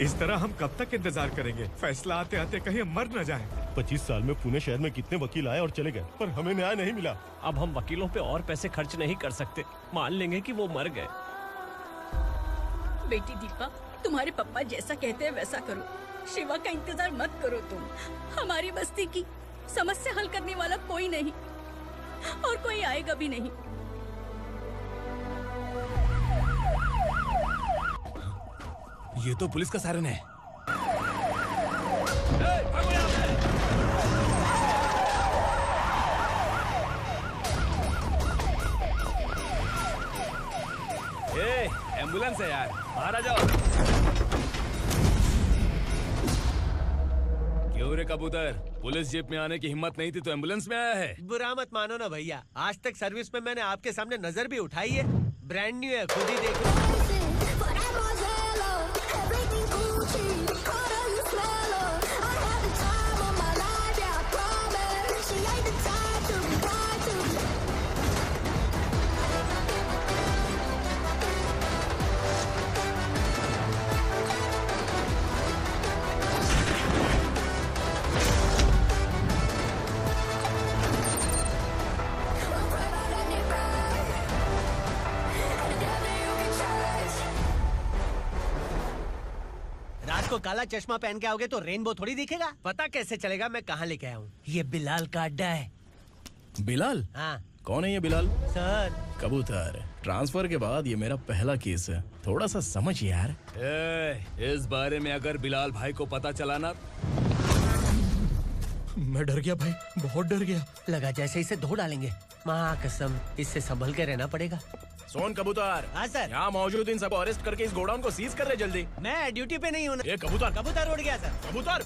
इस तरह हम कब तक इंतजार करेंगे? फैसला आते आते कहीं हम मर न जाएं। 25 साल में पुणे शहर में कितने वकील आए और चले गए, पर हमें न्याय नहीं मिला। अब हम वकीलों पे और पैसे खर्च नहीं कर सकते। मान लेंगे कि वो मर गए। बेटी दीपा, तुम्हारे पापा जैसा कहते हैं वैसा करो। शिवा का इंतजार मत करो तुम। हमारी बस्ती की समस्या हल करने वाला कोई नहीं और कोई आएगा भी नहीं। ये तो पुलिस का सायरन है। एम्बुलेंस है यार, बाहर आ जाओ। क्यों रे कबूतर, पुलिस जीप में आने की हिम्मत नहीं थी तो एम्बुलेंस में आया है? बुरा मत मानो ना भैया, आज तक सर्विस में मैंने आपके सामने नजर भी उठाई है। ब्रांड न्यू है, खुद ही देखो। को काला चश्मा पहन के आओगे तो रेनबो थोड़ी दिखेगा। पता कैसे चलेगा मैं कहाँ लेके आया हूँ? ये बिलाल का अड्डा है। बिलाल? हाँ। कौन है ये बिलाल? सर कबूतर, ट्रांसफर के बाद ये मेरा पहला केस है, थोड़ा सा समझ यार। इस बारे में अगर बिलाल भाई को पता चला ना। मैं डर गया भाई, बहुत डर गया। लगा जैसे इसे धो डालेंगे। माँ कसम, इससे संभल के रहना पड़ेगा। सोन कबूतर। हाँ सर। यहाँ मौजूद इन सबको अरेस्ट करके इस गोडाउन को सीज कर रहे जल्दी। मैं ड्यूटी पे नहीं हूँ। ये कबूतर। कबूतर उड़ गया सर। कबूतर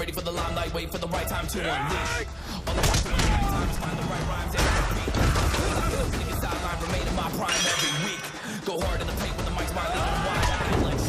ready for the limelight, wait for the right time to unleash. All the time to find the right rhymes every beat. Nigga sideline remaining my prime every week. Go hard in the paint with the mic's wide and wide. I feel like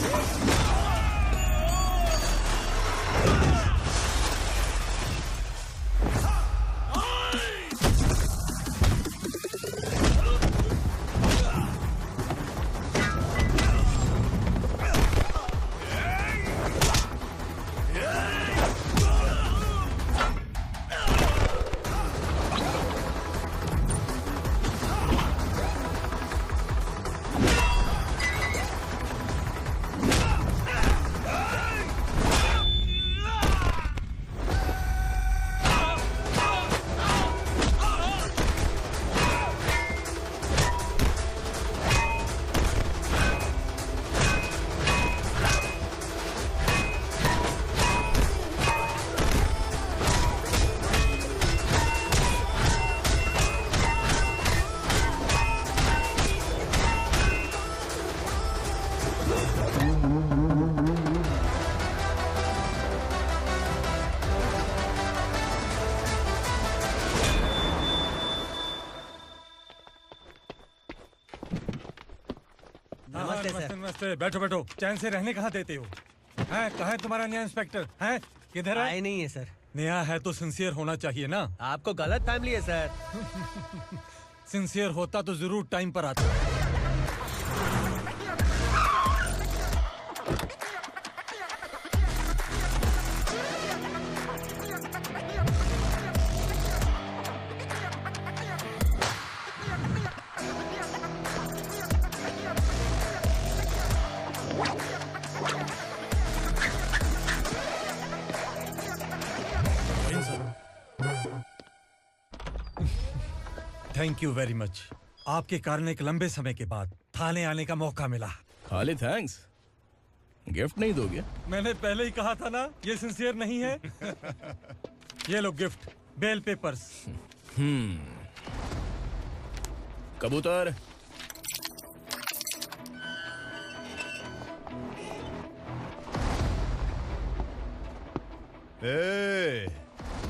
बैठो बैठो, चैन से रहने कहाँ देते हो? हैं, कहाँ है तुम्हारा नया इंस्पेक्टर? हैं, किधर है? आए नहीं है सर। नया है तो सिंसियर होना चाहिए ना। आपको गलत फैमिली है सर। सिंसियर होता तो जरूर टाइम पर आता। Thank you very much. आपके कारण एक लंबे समय के बाद थाने आने का मौका मिला। खाली थैंक्स, गिफ्ट नहीं दोगे? मैंने पहले ही कहा था ना, ये सिंसियर नहीं है। ये लो गिफ्ट, बेल पेपर्स। कबूतर,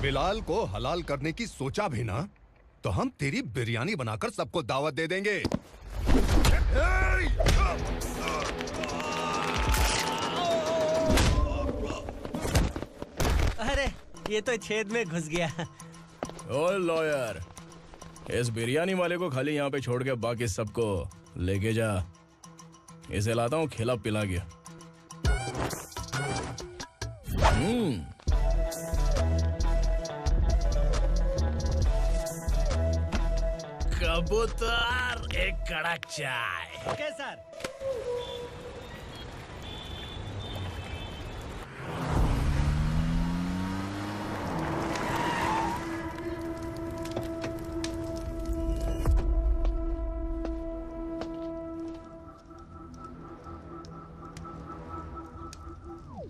बिलाल को हलाल करने की सोचा भी ना तो हम तेरी बिरयानी बनाकर सबको दावत दे देंगे। अरे ये तो छेद में घुस गया। ओ लॉयर, इस बिरयानी वाले को खाली यहाँ पे छोड़ के बाकी सबको लेके जा। इसे लाता हूँ खिला पिला गया। कबूतर, एक कड़क चाय। Okay sir.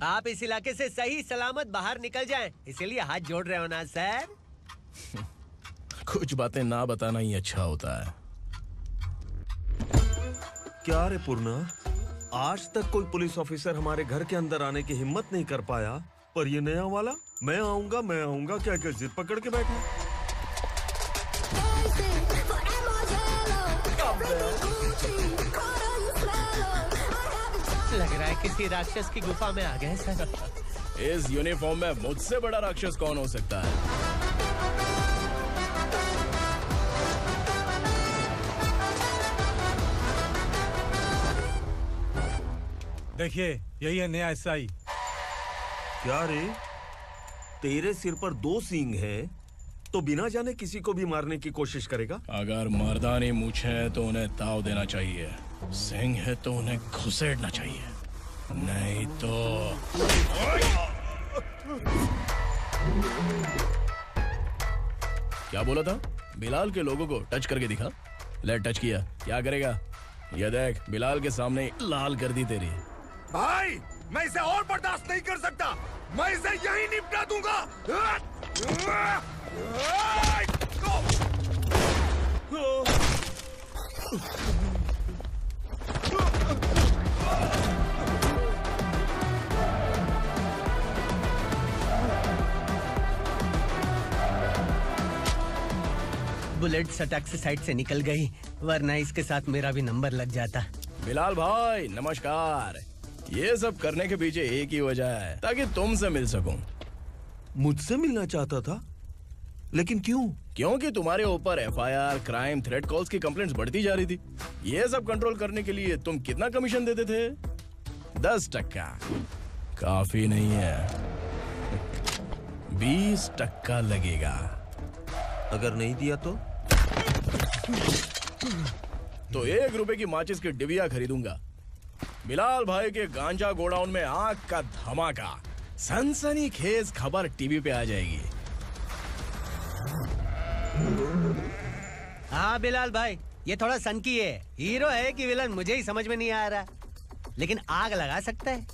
आप इस इलाके से सही सलामत बाहर निकल जाएं, इसीलिए हाथ जोड़ रहे हो ना सर? कुछ बातें ना बताना ही अच्छा होता है। क्या रे पूर्णा, आज तक कोई पुलिस ऑफिसर हमारे घर के अंदर आने की हिम्मत नहीं कर पाया, पर ये नया वाला मैं आऊंगा क्या क्या जिद पकड़ के बैठा। लग रहा है किसी राक्षस की गुफा में आ गए सर। इस यूनिफॉर्म में मुझसे बड़ा राक्षस कौन हो सकता है? देखिए, यही है नया एसआई। क्या रे, तेरे सिर पर 2 सींग है तो बिना जाने किसी को भी मारने की कोशिश करेगा? अगर मर्दानी मूछें हैं तो उन्हें ताव देना चाहिए, सिंह है तो उन्हें घुसेड़ना चाहिए, नहीं तो। क्या बोला था? बिलाल के लोगों को टच करके दिखा। ले टच किया, क्या करेगा? ये देख, बिलाल के सामने लाल कर दी तेरी। भाई, मैं इसे और बर्दाश्त नहीं कर सकता। मैं इसे यहीं निपटा दूंगा। बुलेट सटक से साइड से निकल गई, वरना इसके साथ मेरा भी नंबर लग जाता। बिलाल भाई नमस्कार। ये सब करने के पीछे एक ही वजह है, ताकि तुमसे मिल सकूं। मुझसे मिलना चाहता था, लेकिन क्यों? क्योंकि तुम्हारे ऊपर एफआईआर, क्राइम, थ्रेट कॉल्स की कंप्लेंट्स बढ़ती जा रही थी। ये सब कंट्रोल करने के लिए तुम कितना कमीशन देते थे? 10%। काफी नहीं है, 20% लगेगा। अगर नहीं दिया तो 1 रुपए की माचिस की डिबिया खरीदूंगा। बिलाल भाई के गांजा गोडाउन में आग का धमाका, सनसनीखेज खबर टीवी पे आ जाएगी। हाँ बिलाल भाई, ये थोड़ा सनकी है। हीरो है कि विलन मुझे ही समझ में नहीं आ रहा, लेकिन आग लगा सकता है।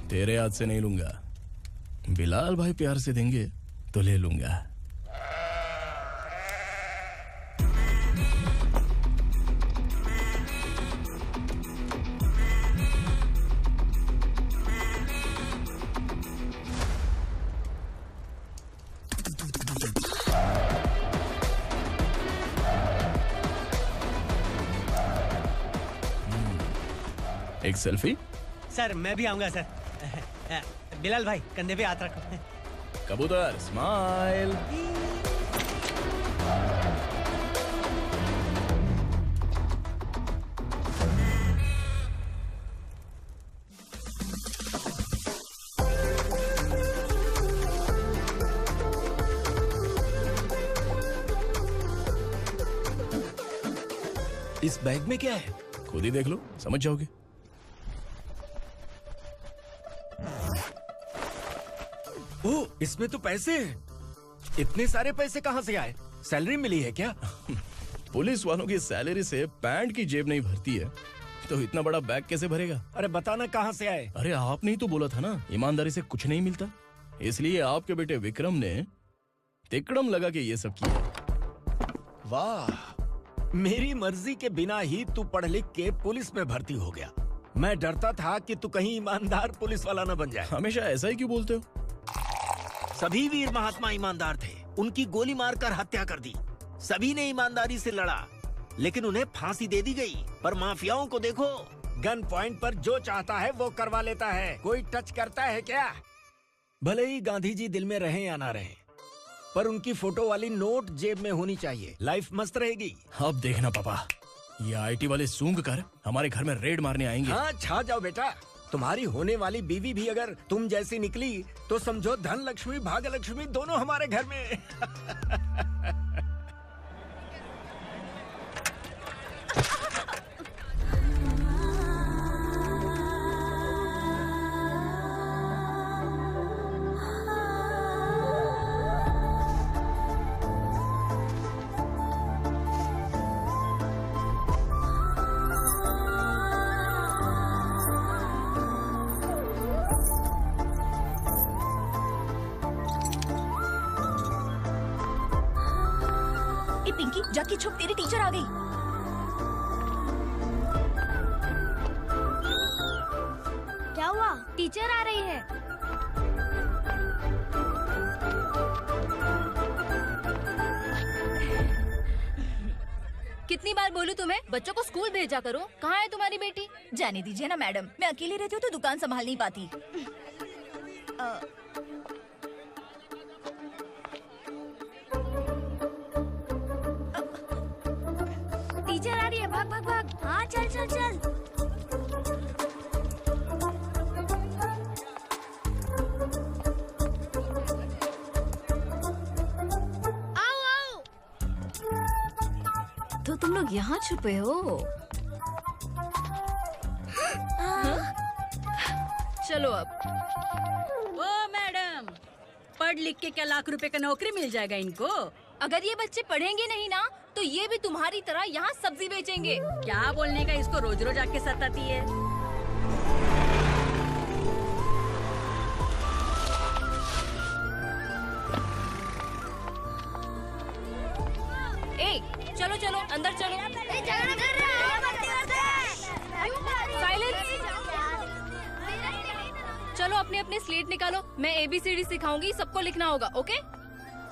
तेरे हाथ से नहीं लूंगा, बिलाल भाई प्यार से देंगे तो ले लूंगा। एक सेल्फी? सर मैं भी आऊंगा सर। बिलाल भाई कंधे पे हाथ रखो। कबूतर स्माइल। इस बैग में क्या है? खुद ही देख लो, समझ जाओगे। ओह, इसमें तो पैसे हैं। इतने सारे पैसे कहाँ से आए? सैलरी मिली है क्या? पुलिस वालों की सैलरी से पैंट की जेब नहीं भरती है, तो इतना बड़ा बैग कैसे भरेगा? अरे बताना कहाँ से आए? अरे आपने ही तो बोला था ना, ईमानदारी से कुछ नहीं मिलता। इसलिए आपके बेटे विक्रम ने तिकड़म लगा के ये सब किया। वाह, मेरी मर्जी के बिना ही तू पढ़ लिख के पुलिस में भर्ती हो गया। मैं डरता था कि तू कहीं ईमानदार पुलिस वाला न बन जाए। हमेशा ऐसा ही क्यों बोलते हो? सभी वीर महात्मा ईमानदार थे, उनकी गोली मारकर हत्या कर दी। सभी ने ईमानदारी से लड़ा, लेकिन उन्हें फांसी दे दी गई। पर माफियाओं को देखो, गन पॉइंट पर जो चाहता है वो करवा लेता है। कोई टच करता है क्या? भले ही गांधी जी दिल में रहें या ना रहें, पर उनकी फोटो वाली नोट जेब में होनी चाहिए। लाइफ मस्त रहेगी। अब देखना पापा, ये आईटी वाले सूंघ कर हमारे घर में रेड मारने आएंगे। हाँ, छा जाओ बेटा। तुम्हारी होने वाली बीवी भी अगर तुम जैसी निकली तो समझो धन लक्ष्मी भाग्य लक्ष्मी दोनों हमारे घर में। पिंकी, जाके छुप, तेरी टीचर आ गई। क्या हुआ? टीचर आ रही है। कितनी बार बोलूं तुम्हें, बच्चों को स्कूल भेजा करो। कहाँ है तुम्हारी बेटी? जाने दीजिए ना मैडम, मैं अकेली रहती हूँ तो दुकान संभाल नहीं पाती। टीचर आ रही है, भाग भाग भाग। हाँ, चल चल चल। आओ आओ। तो तुम लोग यहाँ छुपे हो? चलो अब। ओ मैडम, पढ़ लिख के क्या लाख रुपए का नौकरी मिल जाएगा इनको? अगर ये बच्चे पढ़ेंगे नहीं ना तो ये भी तुम्हारी तरह यहाँ सब्जी बेचेंगे। क्या बोलने का, इसको रोज रोज आके सताती है। ए, चलो चलो अंदर चलो। साइलेंस। चलो अपने अपने स्लेट निकालो, मैं ABCD सिखाऊंगी, सबको लिखना होगा। ओके?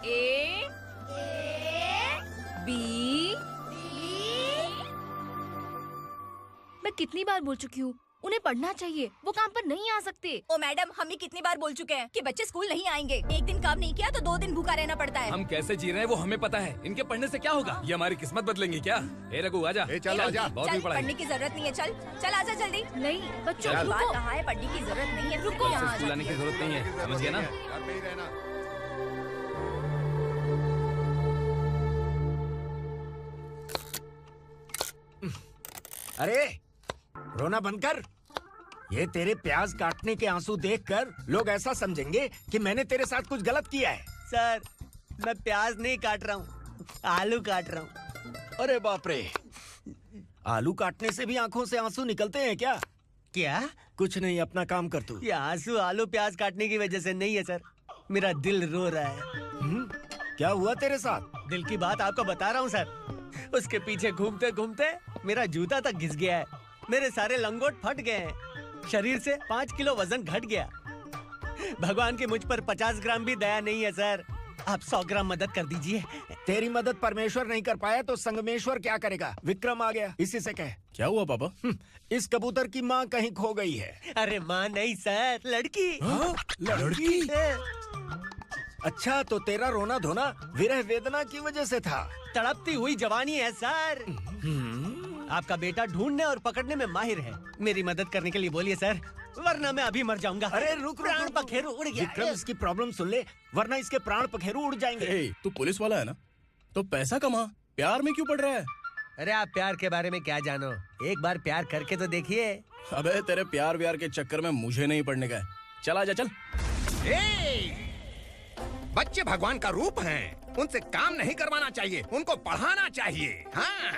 A B। मैं कितनी बार बोल चुकी हूँ, उन्हें पढ़ना चाहिए, वो काम पर नहीं आ सकते। ओ मैडम, हम ही कितनी बार बोल चुके हैं कि बच्चे स्कूल नहीं आएंगे। एक दिन काम नहीं किया तो 2 दिन भूखा रहना पड़ता है। हम कैसे जी रहे हैं वो हमें पता है, इनके पढ़ने से क्या होगा? ये हमारी किस्मत बदलेंगे क्या? ए रघु आजा। चल आजा। बहुत भी पढ़ाई। पढ़ने की जरूरत नहीं है, चल चल आजा जल्दी। नहीं बच्चों, बात कहा है, पढ़ने की जरूरत नहीं है, रुको। स्कूल आने की जरूरत नहीं है, समझ गया ना? घर में ही रहना। अरे रोना बंद कर। ये तेरे प्याज काटने के आंसू देखकर लोग ऐसा समझेंगे कि मैंने तेरे साथ कुछ गलत किया है। सर, मैं प्याज नहीं काट रहा हूँ, आलू काट रहा हूँ। अरे बाप रे, आलू काटने से भी आंखों से आंसू निकलते हैं क्या? क्या? कुछ नहीं, अपना काम कर तू। ये आंसू आलू प्याज काटने की वजह से नहीं है सर, मेरा दिल रो रहा है। क्या हुआ तेरे साथ? दिल की बात आपको बता रहा हूँ सर। उसके पीछे घूमते घूमते मेरा जूता तक घिस गया है, मेरे सारे लंगोट फट गए हैं, शरीर से 5 किलो वजन घट गया। भगवान की मुझ पर 50 ग्राम भी दया नहीं है सर, आप 100 ग्राम मदद कर दीजिए। तेरी मदद परमेश्वर नहीं कर पाया तो संगमेश्वर क्या करेगा? विक्रम आ गया, इसी से कह। क्या हुआ पापा? इस कबूतर की माँ कहीं खो गई है। अरे माँ नहीं सर, लड़की। लड़की? अच्छा, तो तेरा रोना धोना विरह वेदना की वजह से था। तड़पती हुई जवानी है सर। आपका बेटा ढूंढने और पकड़ने में माहिर है, मेरी मदद करने के लिए बोलिए सर, वरना मैं अभी मर जाऊंगा। अरे रुक, प्राण पखेरु उड़ गया। विक्रम, इसकी प्रॉब्लम सुन ले, वरना इसके प्राण पखेरु उड़ जाएंगे। तू पुलिस वाला है ना, तो पैसा कमा, प्यार में क्यों पड़ रहा है? अरे आप प्यार के बारे में क्या जानो, एक बार प्यार करके तो देखिए। अबे तेरे प्यार व्यार के चक्कर में मुझे नहीं पढ़ने का है, चल आजा चल। बच्चे भगवान का रूप हैं, उनसे काम नहीं करवाना चाहिए, उनको पढ़ाना चाहिए। हाँ,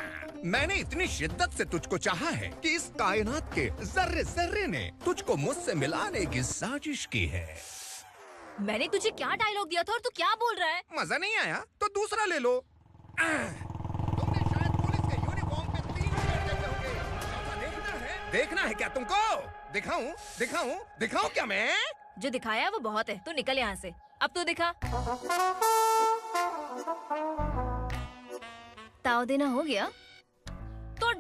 मैंने इतनी शिद्दत से तुझको चाहा है कि इस कायनात के जर्रे जर्रे ने तुझको मुझसे मिलाने की साजिश की है। मैंने तुझे क्या डायलॉग दिया था और तू क्या बोल रहा है? मजा नहीं आया तो दूसरा ले लो। तुमने शायद पुलिस के यूनिफॉर्म पे 3 शर्ट देखे होंगे। देखना है क्या तुमको? दिखाऊं दिखाऊं दिखाऊं क्या मैं? जो दिखाया वो बहुत है, तू निकल यहाँ से। अब तो दिखा। ताव देना हो गया?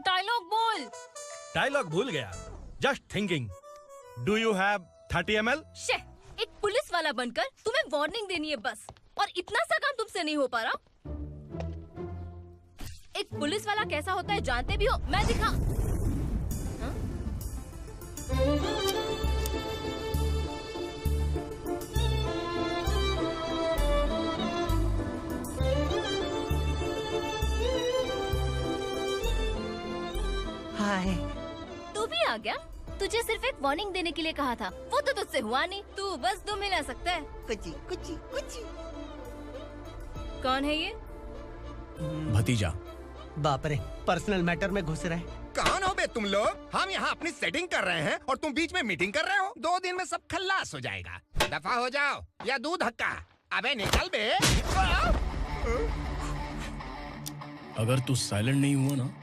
डायलॉग बोल। डायलॉग भूल गया। Just thinking. Do you have 30 ml? शे, एक पुलिस वाला बनकर तुम्हें वार्निंग देनी है बस, और इतना सा काम तुमसे नहीं हो पा रहा। एक पुलिस वाला कैसा होता है जानते भी हो? मैं दिखा। हाय। तू भी आ गया? तुझे सिर्फ एक वार्निंग देने के लिए कहा था, वो तो तुझसे हुआ नहीं। तू बस दुम हिला सकता है। कुची कुची कुची। कौन है ये? भतीजा। बाप रे, पर्सनल मैटर में घुस रहे। कौन हो बे तुम लोग? हम यहाँ अपनी सेटिंग कर रहे हैं और तुम बीच में मीटिंग कर रहे हो। 2 दिन में सब खल्लास हो जाएगा। दफा हो जाओ या दूध धक्का। अबे निकल बे। अगर तू साइलेंट नहीं हुआ ना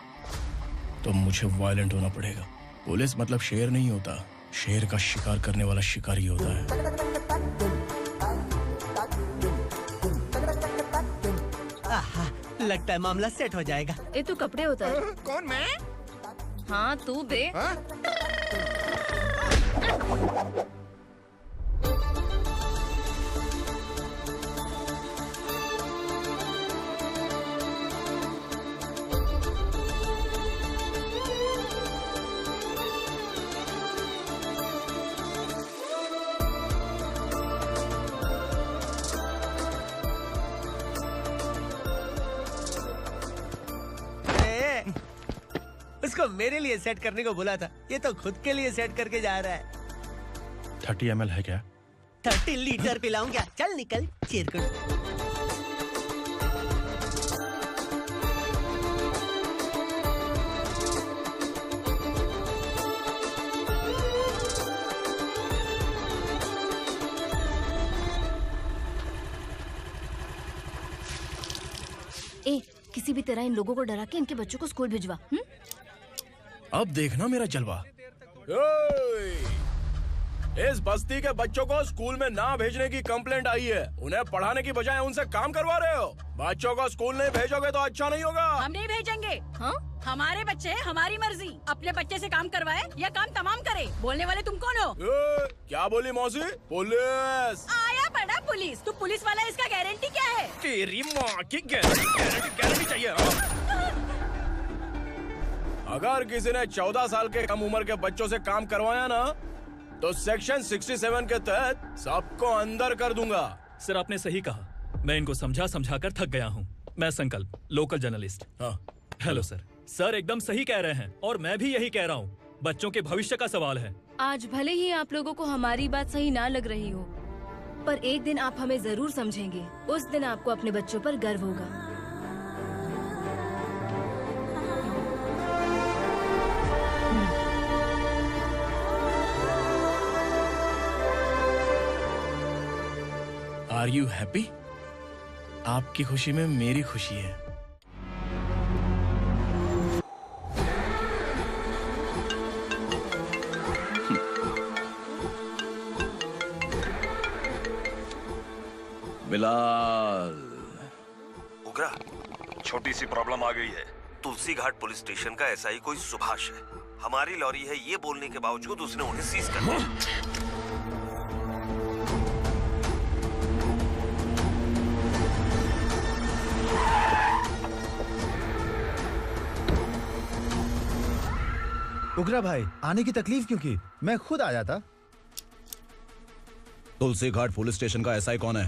तो मुझे वायलेंट होना पड़ेगा। पुलिस मतलब शेर नहीं होता, शेर का शिकार करने वाला शिकारी होता है। आहा, लगता है मामला सेट हो जाएगा। ये तू कपड़े उतार। कौन मैं? हाँ तू बे। उसको मेरे लिए सेट करने को बोला था, ये तो खुद के लिए सेट करके जा रहा है। 30 ml है क्या? 30 लीटर पिलाऊंगा। चल निकल चिरकुट। ए, किसी भी तरह इन लोगों को डरा के इनके बच्चों को स्कूल भिजवा। अब देखना मेरा जलवा। इस बस्ती के बच्चों को स्कूल में ना भेजने की कंप्लेंट आई है। उन्हें पढ़ाने की बजाय उनसे काम करवा रहे हो। बच्चों को स्कूल नहीं भेजोगे तो अच्छा नहीं होगा। हम नहीं भेजेंगे। हाँ? हमारे बच्चे हमारी मर्जी। अपने बच्चे से काम करवाए या काम तमाम करे। बोलने वाले तुम कौन हो? क्या बोली मौसी? पुलिस आया बड़ा पुलिस। तू पुलिस वाला, इसका गारंटी क्या है? तेरी माँ की गारंटी चाहिए। अगर किसी ने 14 साल के कम उम्र के बच्चों से काम करवाया ना तो सेक्शन 67 के तहत सबको अंदर कर दूंगा। सर आपने सही कहा। मैं इनको समझा समझा कर थक गया हूँ। मैं संकल्प, लोकल जर्नलिस्ट। हाँ। Hello sir. सर एकदम सही कह रहे हैं और मैं भी यही कह रहा हूँ। बच्चों के भविष्य का सवाल है। आज भले ही आप लोगों को हमारी बात सही ना लग रही हो, पर एक दिन आप हमें जरूर समझेंगे। उस दिन आपको अपने बच्चों पर गर्व होगा। Are you happy? आपकी खुशी में मेरी खुशी है। बिलाल। उगरा, छोटी सी प्रॉब्लम आ गई है। तुलसी घाट पुलिस स्टेशन का एसआई कोई सुभाष है। हमारी लॉरी है ये बोलने के बावजूद उसने उन्हें सीज कर दिया। उगरा भाई, आने की तकलीफ क्यों की? मैं खुद आ जाता। तुलसी घाट पुलिस स्टेशन का एसआई कौन है?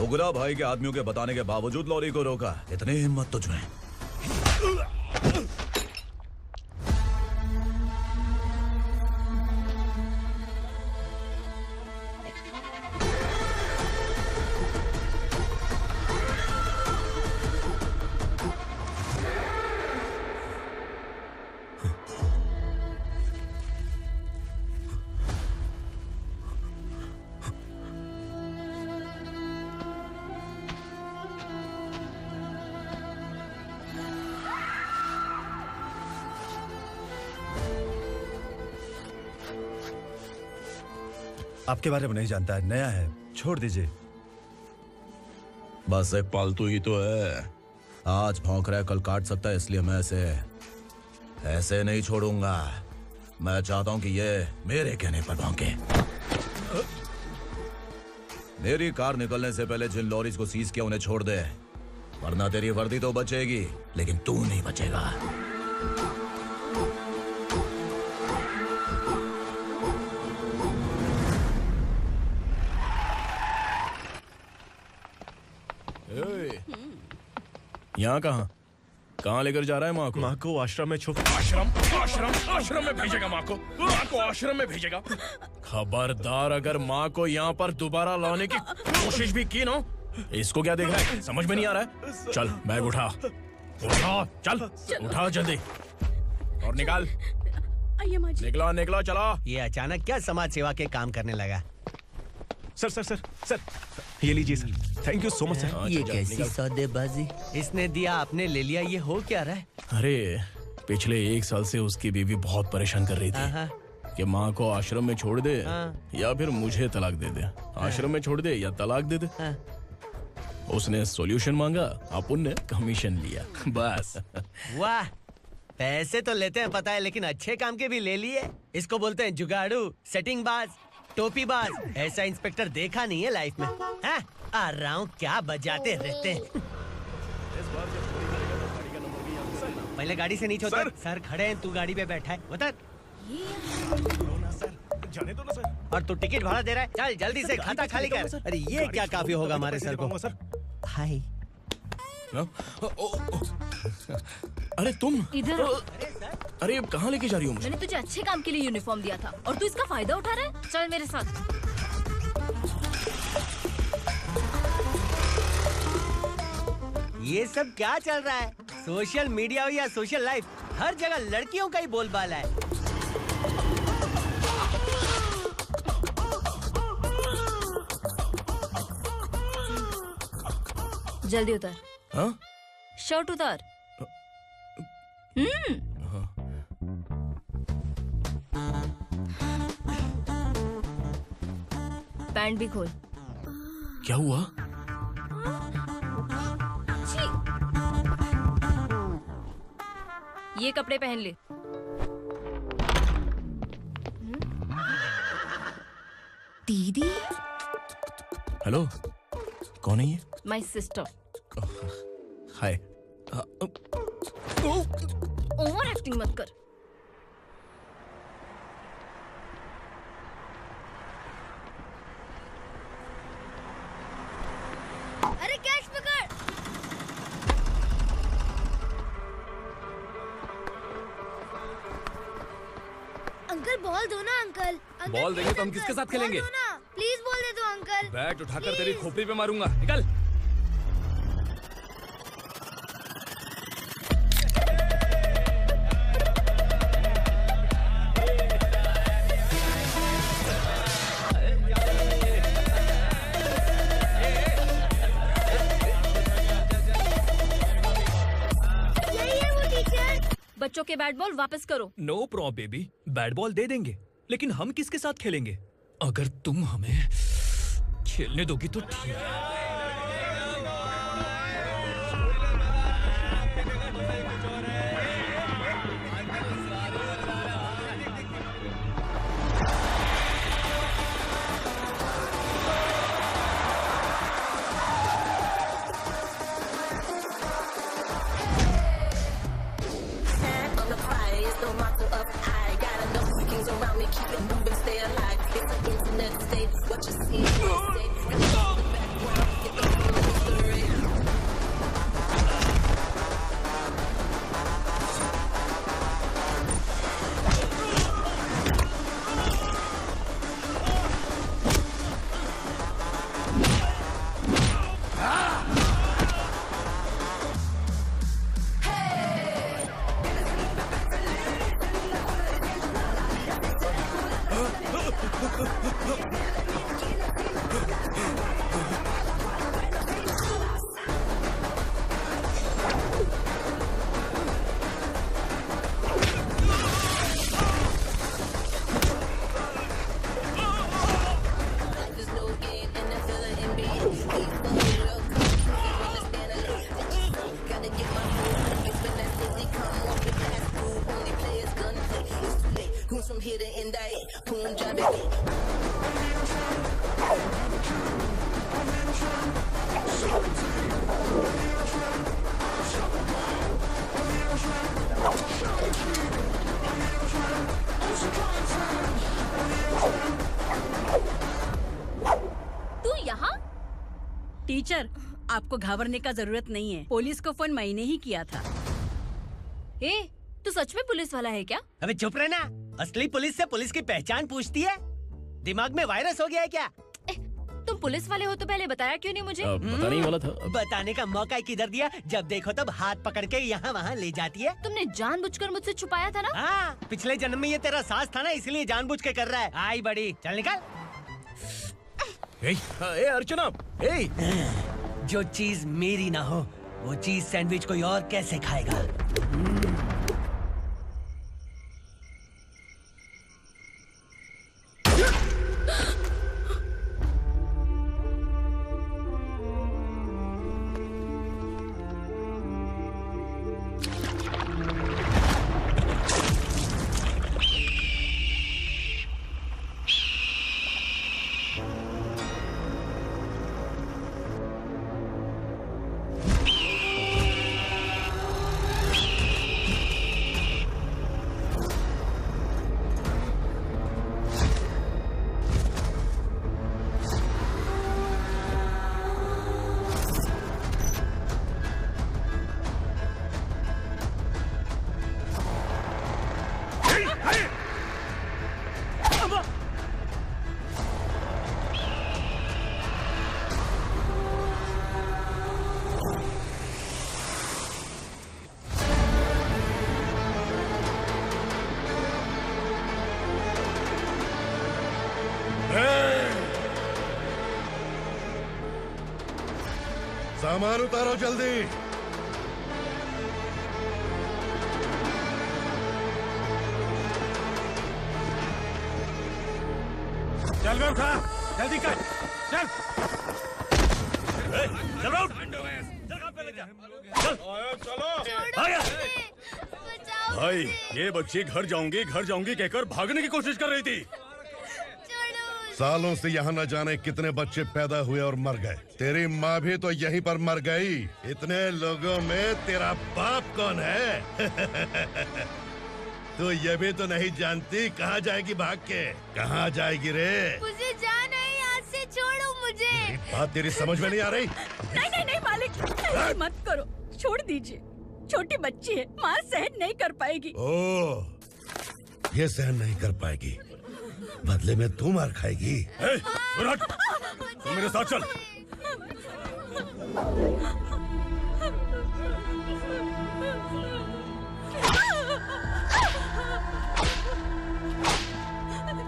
उगरा भाई के आदमियों के बताने के बावजूद लॉरी को रोका। इतनी हिम्मत तुझमें? आपके बारे में नहीं जानता है, नया है, छोड़ दीजिए। बस एक पालतू ही तो है। आज भौंक रहा है, कल काट सकता है, इसलिए मैं ऐसे नहीं छोड़ूंगा। मैं चाहता हूं कि ये मेरे कहने पर भौंके। मेरी कार निकलने से पहले जिन लॉरीज को सीज किया उन्हें छोड़ दे, वरना तेरी वर्दी तो बचेगी लेकिन तू नहीं बचेगा। यहाँ कहाँ लेकर जा रहा है माँ को? माँ को आश्रम में आश्रम में भेजेगा माँ को आश्रम में भेजेगा। खबरदार, अगर माँ को यहाँ पर दोबारा लाने की कोशिश भी की ना, इसको क्या देख रहा है? समझ में नहीं आ रहा है? चल बैग उठा, चल उठा जल्दी और निकाल। निकला चला। ये अचानक क्या समाज सेवा के काम करने लगा? सर ये लीजिए sir. Thank you so much sir. ये कैसी सौदेबाजी? इसने दिया, आपने ले लिया, ये हो क्या रहा है? अरे पिछले 1 साल से उसकी बीवी बहुत परेशान कर रही थी कि माँ को आश्रम में छोड़ दे या फिर मुझे तलाक दे दे। आश्रम में छोड़ दे या तलाक दे दे। उसने सॉल्यूशन मांगा, अपन ने कमीशन लिया, बस। वाह, पैसे तो लेते हैं पता है, लेकिन अच्छे काम के भी ले लिए। इसको बोलते हैं जुगाड़ू, सेटिंग बाज, टोपी बाज। ऐसा इंस्पेक्टर देखा नहीं है लाइफ में। हाँ? आ रहा हूँ, क्या बजाते रहते हैं। पहले गाड़ी से नीचे उतर। सर खड़े हैं, तू गाड़ी पे बैठा है, उतर। जाने दो ना सर। और तू टिकट भाड़ा दे रहा है, चल जल्दी से खाता खाली कर। अरे ये क्या काफी होगा हमारे सर को। हाय। अरे तुम इधर। अरे अब कहाँ लेके जा रही हो मुझे? मैंने तुझे अच्छे काम के लिए यूनिफॉर्म दिया था और तू इसका फायदा उठा रहा है। चल मेरे साथ। ये सब क्या चल रहा है? सोशल मीडिया हो या सोशल लाइफ, हर जगह लड़कियों का ही बोलबाला है। जल्दी उतर। हाँ? शर्ट उतार। पैंट भी खोल। क्या हुआ? ये कपड़े पहन ले। दीदी। हेलो, कौन है ये? My sister. Hi. Over acting मत कर। अरे कैच पकड़। अंकल बॉल दो ना अंकल। बॉल देंगे तो हम किसके साथ खेलेंगे? प्लीज बॉल दे दो अंकल। बैट उठाकर तेरी खोपड़ी पे मारूंगा, निकल। बच्चों के बैट बॉल वापस करो। No problem baby, bat ball दे देंगे, लेकिन हम किसके साथ खेलेंगे? अगर तुम हमें खेलने दोगी तो ठीक है। here to indict. Boom, drop it. तू यहाँ? टीचर, आपको घबराने का जरूरत नहीं है। पुलिस को फोन मैंने ही किया था। ए, तू सच में पुलिस वाला है क्या? अबे चुप रहना। असली पुलिस से पुलिस की पहचान पूछती है? दिमाग में वायरस हो गया है क्या? तुम पुलिस वाले हो तो पहले बताया क्यों नहीं मुझे? बताने ही वाला था। बताने का मौका किधर दिया? जब देखो तब हाथ पकड़ के यहाँ वहाँ ले जाती है। तुमने जानबूझकर मुझसे छुपाया था ना? हाँ, पिछले जन्म में ये तेरा सास था ना, इसलिए जानबूझ के कर रहा है। आई बड़ी, चल निकल। ए अर्चना, ए! जो चीज मेरी ना हो, वो चीज सैंडविच कोई और कैसे खाएगा? सामान उतारो जल्दी। चल बे उठा, जल्दी कर, चल। चल उठ। भाई, ये बच्ची घर जाऊंगी कहकर भागने की कोशिश कर रही थी। सालों से यहाँ न जाने कितने बच्चे पैदा हुए और मर गए। तेरी माँ भी तो यहीं पर मर गई। इतने लोगों में तेरा बाप कौन है? तू ये भी तो नहीं जानती कहाँ जाएगी भाग के? कहाँ जाएगी रे? मुझे जाना है, यहाँ से छोड़ो मुझे। बात तेरी समझ में नहीं आ रही? नहीं मालिक, ऐसे मत करो, छोड़ दीजिए। छोटी बच्ची है, माँ सहन नहीं कर पाएगी। ओह, ये सहन नहीं कर पाएगी, बदले में तू मार खाएगी। तू मेरे साथ चल।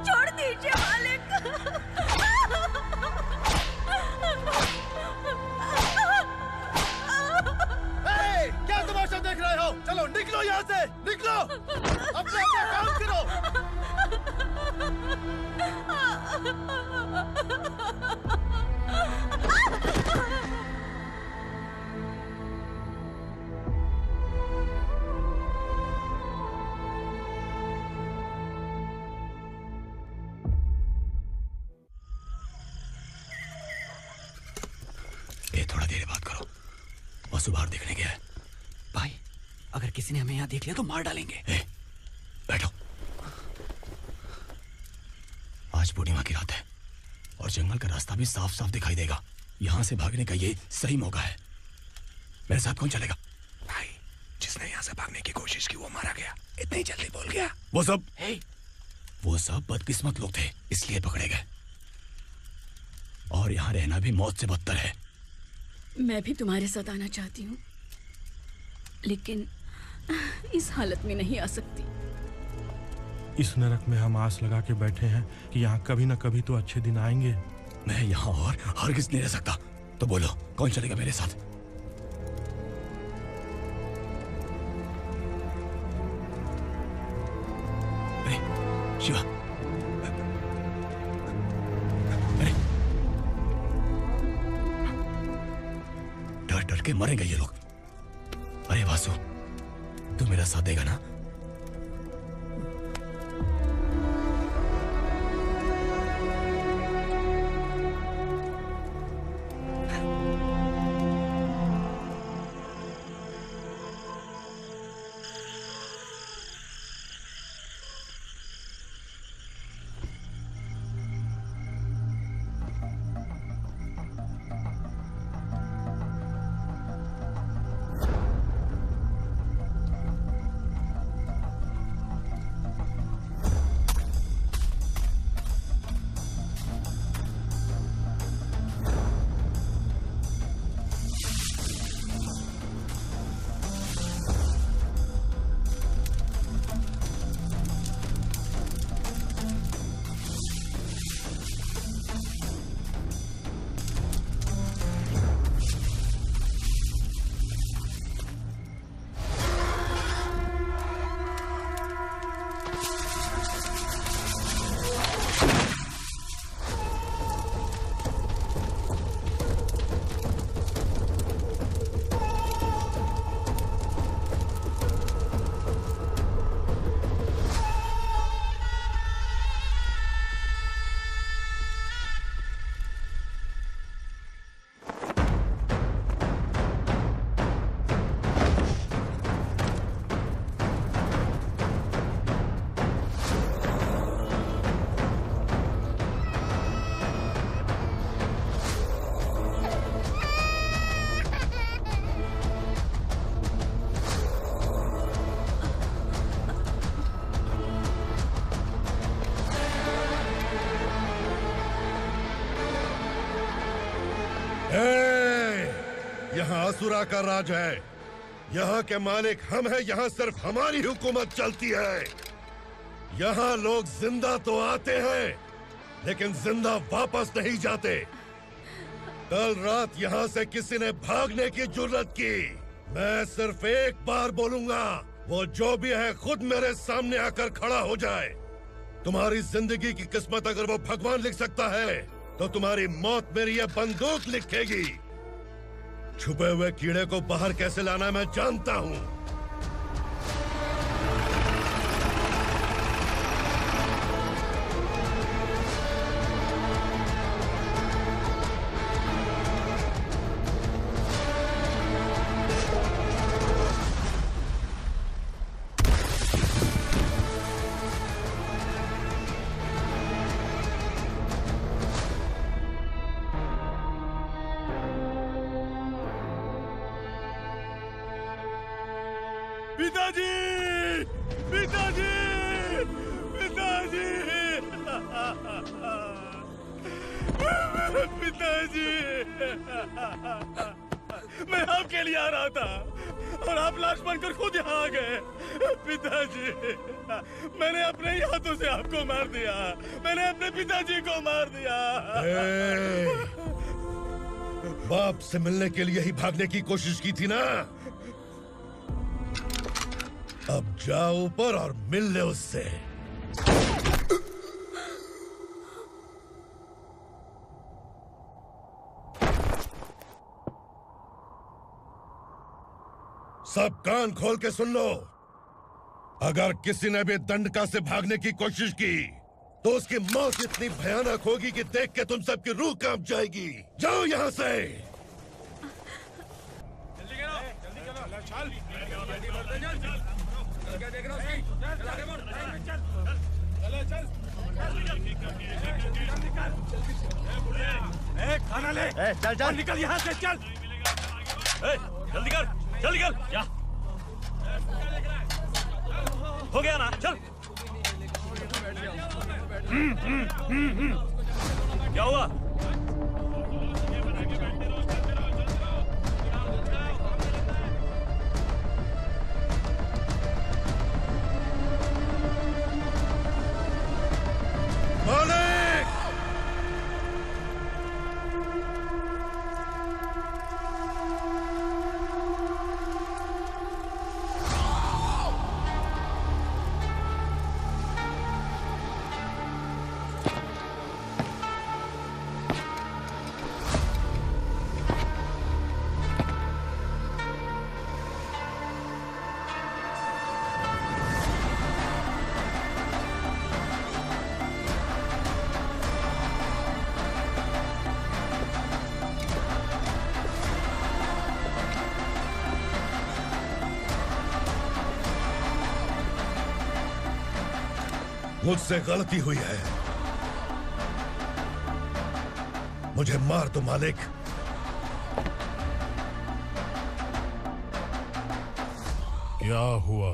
छोड़ दीजिए मालिक। क्या तमाशा देख रहे हो? चलो निकलो यहाँ से, निकलो। अपना काम करो। ए, थोड़ा देर बात करो। वसु बाहर देखने गया है। भाई, अगर किसी ने हमें यहाँ देख लिया तो मार डालेंगे। ए, बैठो। आज पूर्णिमा की रात है और जंगल का रास्ता भी साफ साफ दिखाई देगा। यहाँ से भागने का ये सही मौका है। मेरे साथ कौन चलेगा? भाई, जिसने यहाँ से भागने की कोशिश की वो मारा गया। इतनी जल्दी बोल गया। वो सब बदकिस्मत लोग थे, इसलिए पकड़े गए। और यहाँ रहना भी मौत से बदतर है। मैं भी तुम्हारे साथ आना चाहती हूँ, लेकिन इस हालत में नहीं आ सकती। इस नरक में हम आस लगा के बैठे हैं कि यहाँ कभी न कभी तो अच्छे दिन आएंगे। मैं यहाँ और हरगिज़ नहीं रह सकता। तो बोलो, कौन चलेगा मेरे साथ? अरे शिवा, अरे डर डर के मरेंगे ये लोग। अरे वासु, तू मेरा साथ देगा ना? यहाँ असुरा का राज है। यहाँ के मालिक हम हैं, यहाँ सिर्फ हमारी हुकूमत चलती है। यहाँ लोग जिंदा तो आते हैं लेकिन जिंदा वापस नहीं जाते। कल रात यहाँ से किसी ने भागने की जुर्रत की, मैं सिर्फ एक बार बोलूंगा, वो जो भी है खुद मेरे सामने आकर खड़ा हो जाए। तुम्हारी जिंदगी की किस्मत अगर वो भगवान लिख सकता है तो तुम्हारी मौत मेरी ये बंदूक लिखेगी। छुपे हुए कीड़े को बाहर कैसे लाना मैं जानता हूँ। पिताजी! पिताजी! पिताजी! पिताजी! मैं आपके लिए आ रहा था और आप लाश बनकर खुद यहाँ आ गए। पिताजी, मैंने अपने ही हाथों से आपको मार दिया। मैंने अपने पिताजी को मार दिया। बाप से मिलने के लिए ही भागने की कोशिश की थी ना? अब जाओ ऊपर और मिल ले उससे। सब कान खोल के सुन लो। अगर किसी ने भी दंडका से भागने की कोशिश की तो उसकी मौत इतनी भयानक होगी कि देख के तुम सबकी रूह कांप जाएगी। जाओ यहाँ से। खाना ले। चल चल निकल यहाँ से, चल। जल्दी कर, जल्दी कर। क्या हो गया ना? चल। क्या हुआ? मुझसे गलती हुई है, मुझे मार दो मालिक। क्या हुआ?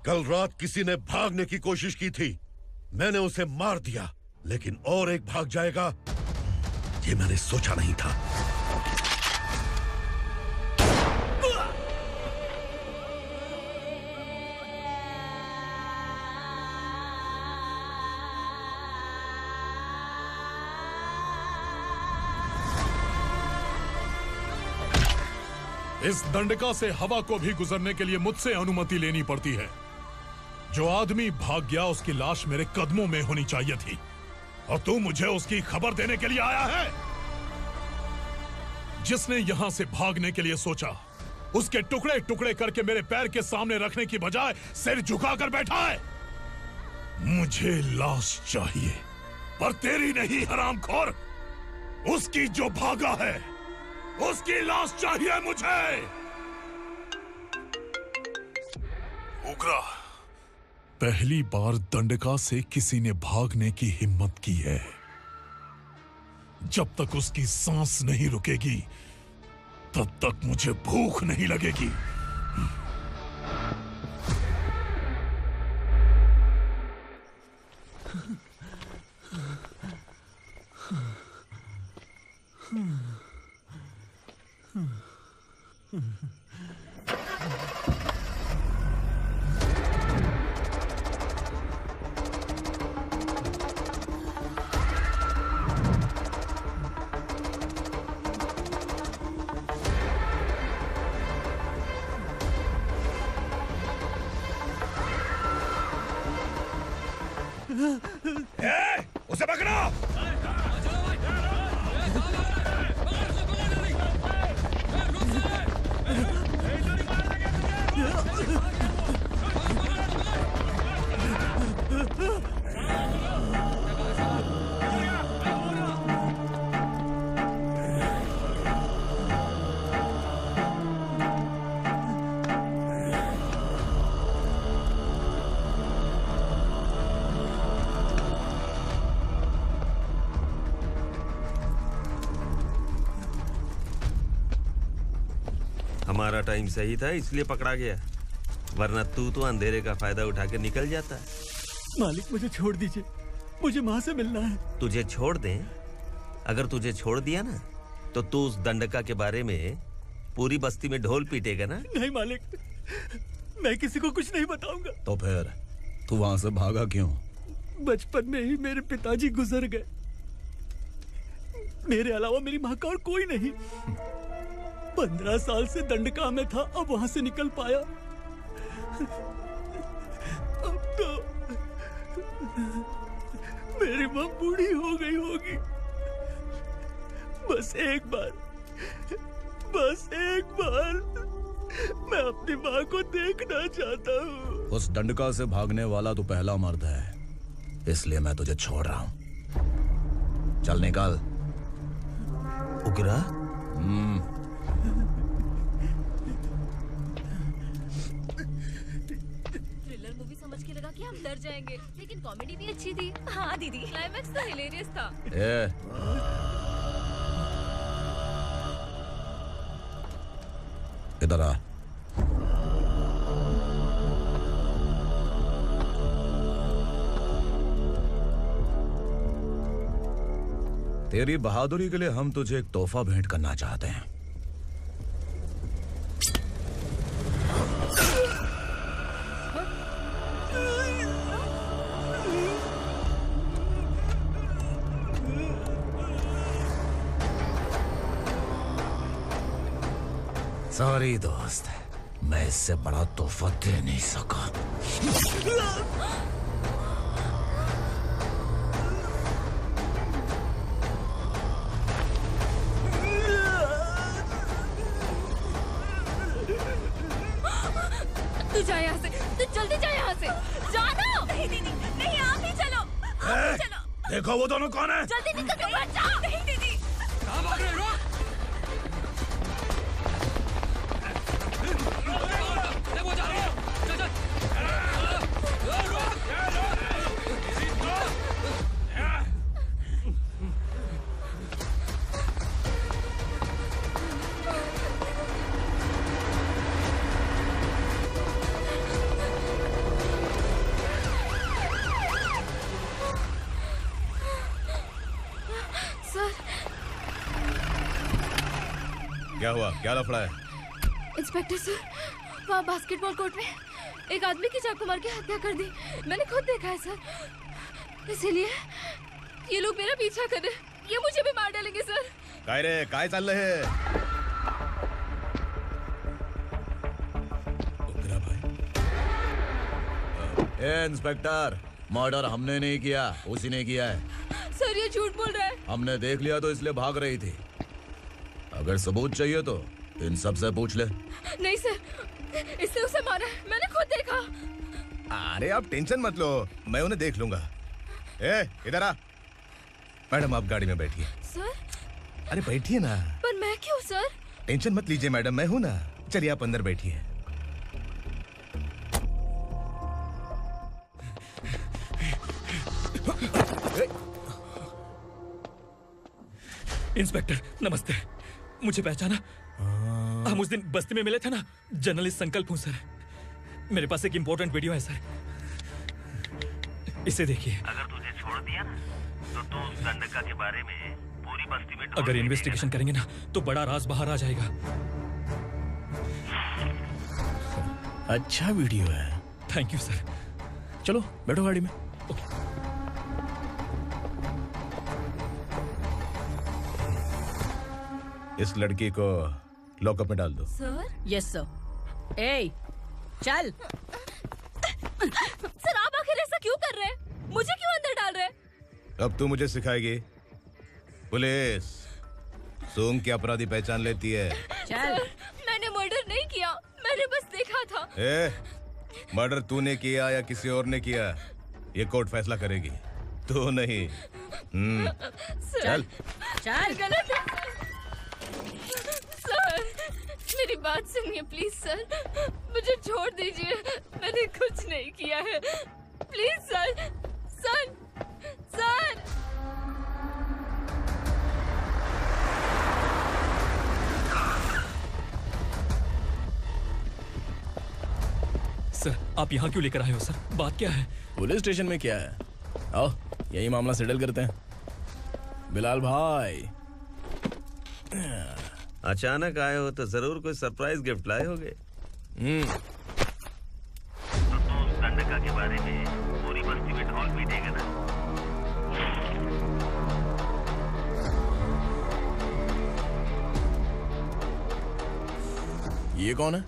कल रात किसी ने भागने की कोशिश की थी, मैंने उसे मार दिया, लेकिन और एक भाग जाएगा ये मैंने सोचा नहीं था। इस दंडका से हवा को भी गुजरने के लिए मुझसे अनुमति लेनी पड़ती है। जो आदमी भाग गया उसकी लाश मेरे कदमों में होनी चाहिए थी, और तू मुझे उसकी खबर देने के लिए आया है। जिसने यहां से भागने के लिए सोचा उसके टुकड़े टुकड़े करके मेरे पैर के सामने रखने की बजाय सिर झुकाकर बैठा है। मुझे लाश चाहिए, पर तेरी नहीं हरामखोर, उसकी जो भागा है उसकी लाश चाहिए मुझे। उग्रा, पहली बार दंडका से किसी ने भागने की हिम्मत की है। जब तक उसकी सांस नहीं रुकेगी तब तक मुझे भूख नहीं लगेगी। उसे पकड़ो। हमारा टाइम सही था इसलिए पकड़ा गया, वरना तू तो अंधेरे का फायदा उठा के निकल जाता। मालिक मुझे छोड़ दीजिए, मुझे माँ से मिलना है। तुझे छोड़ दें? अगर तुझे छोड़ दिया ना तो तू उस दंडका के बारे में पूरी बस्ती में ढोल पीटेगा ना। नहीं मालिक, मैं किसी को कुछ नहीं बताऊंगा। तो फिर तू वहां से भागा क्यों? बचपन में ही मेरे पिताजी गुजर गए, मेरे अलावा मेरी माँ का और कोई नहीं। 15 साल से दंडका में था, अब वहां से निकल पाया। अब तो मेरी माँ बूढ़ी हो गई होगी। बस एक बार मैं अपनी माँ को देखना चाहता हूँ। उस दंडका से भागने वाला तू पहला मर्द है, इसलिए मैं तुझे छोड़ रहा हूँ। चल निकल। उग्रा? थ्रिलर मूवी समझ के लगा कि हम डर जाएंगे, लेकिन कॉमेडी भी अच्छी थी। हाँ दीदी, क्लाइमैक्स तो हिलेरियस था। इधर आ। तेरी बहादुरी के लिए हम तुझे एक तोहफा भेंट करना चाहते हैं। सॉरी दोस्त, मैं इससे बड़ा तोहफा दे नहीं सका। तू जा यहाँ से, तू जल्दी जा यहाँ से। जानो। नहीं दीदी, नहीं, आप ही चलो, आप ही चलो। देखो वो दोनों कौन है? जल्दी निकल के मत जाओ। नहीं दीदी। कहाँ भाग रहे हो? देखो जा रहे हो। चल चल। क्या हुआ? क्या लफड़ा है? इंस्पेक्टर सर, वहाँ बास्केटबॉल कोर्ट में एक आदमी की चाकू मार के हत्या कर दी। मैंने खुद देखा है सर, इसीलिए ये लोग मेरा पीछा कर रहे हैं। ये मुझे भी मार डालेंगे सर। काय रे, काय चाल रहे हैं? इंस्पेक्टर, मर्डर हमने नहीं किया, उसी ने किया है। सर ये झूठ बोल रहा है। हमने देख लिया तो इसलिए भाग रही थी। अगर सबूत चाहिए तो इन सब से पूछ ले। नहीं सर, इसने उसे मारा है, मैंने खुद देखा। अरे आप टेंशन मत लो, मैं उन्हें देख लूंगा। इधर आ। मैडम आप गाड़ी में बैठिए। सर? अरे बैठिए ना। पर मैं क्यों सर? टेंशन मत लीजिए मैडम, मैं हूं ना। चलिए आप अंदर बैठिए। इंस्पेक्टर नमस्ते, मुझे पहचाना? हम उस दिन बस्ती में मिले थे ना। जर्नलिस्ट संकल्प हूँ सर। मेरे पास एक इम्पोर्टेंट वीडियो है सर, इसे देखिए। अगर तुझे छोड़ दिया ना तो तू उस दंडका के बारे में पूरी बस्ती में अगर इन्वेस्टिगेशन करेंगे ना तो बड़ा राज बाहर आ जाएगा। अच्छा वीडियो है। Thank you sir. चलो बैठो गाड़ी में। इस लड़की को लॉकअप में डाल दो। सर? Yes sir. ए, चल। सर आप आखिर ऐसा क्यों कर रहे हैं? मुझे क्यों अंदर डाल रहे हैं? अब तू मुझे सिखाएगी? पुलिस सूंघ के अपराधी पहचान लेती है। चल। मैंने मर्डर नहीं किया, मैंने बस देखा था। मर्डर तूने किया या किसी और ने किया, ये कोर्ट फैसला करेगी, तू नहीं। चल चल। गलत है सर, मेरी बात सुनिए प्लीज सर, मुझे छोड़ दीजिए, मैंने कुछ नहीं किया है, please sir. Sir sir sir आप यहाँ क्यों लेकर आए हो सर? बात क्या है? पुलिस स्टेशन में क्या है? आओ यही मामला सेटल करते हैं। बिलाल भाई अचानक आए हो तो जरूर कोई सरप्राइज गिफ्ट लाए होगे। तो उस गंडका के बारे में पूरी बस्ती में ढोल पीटेगा ना। ये कौन है?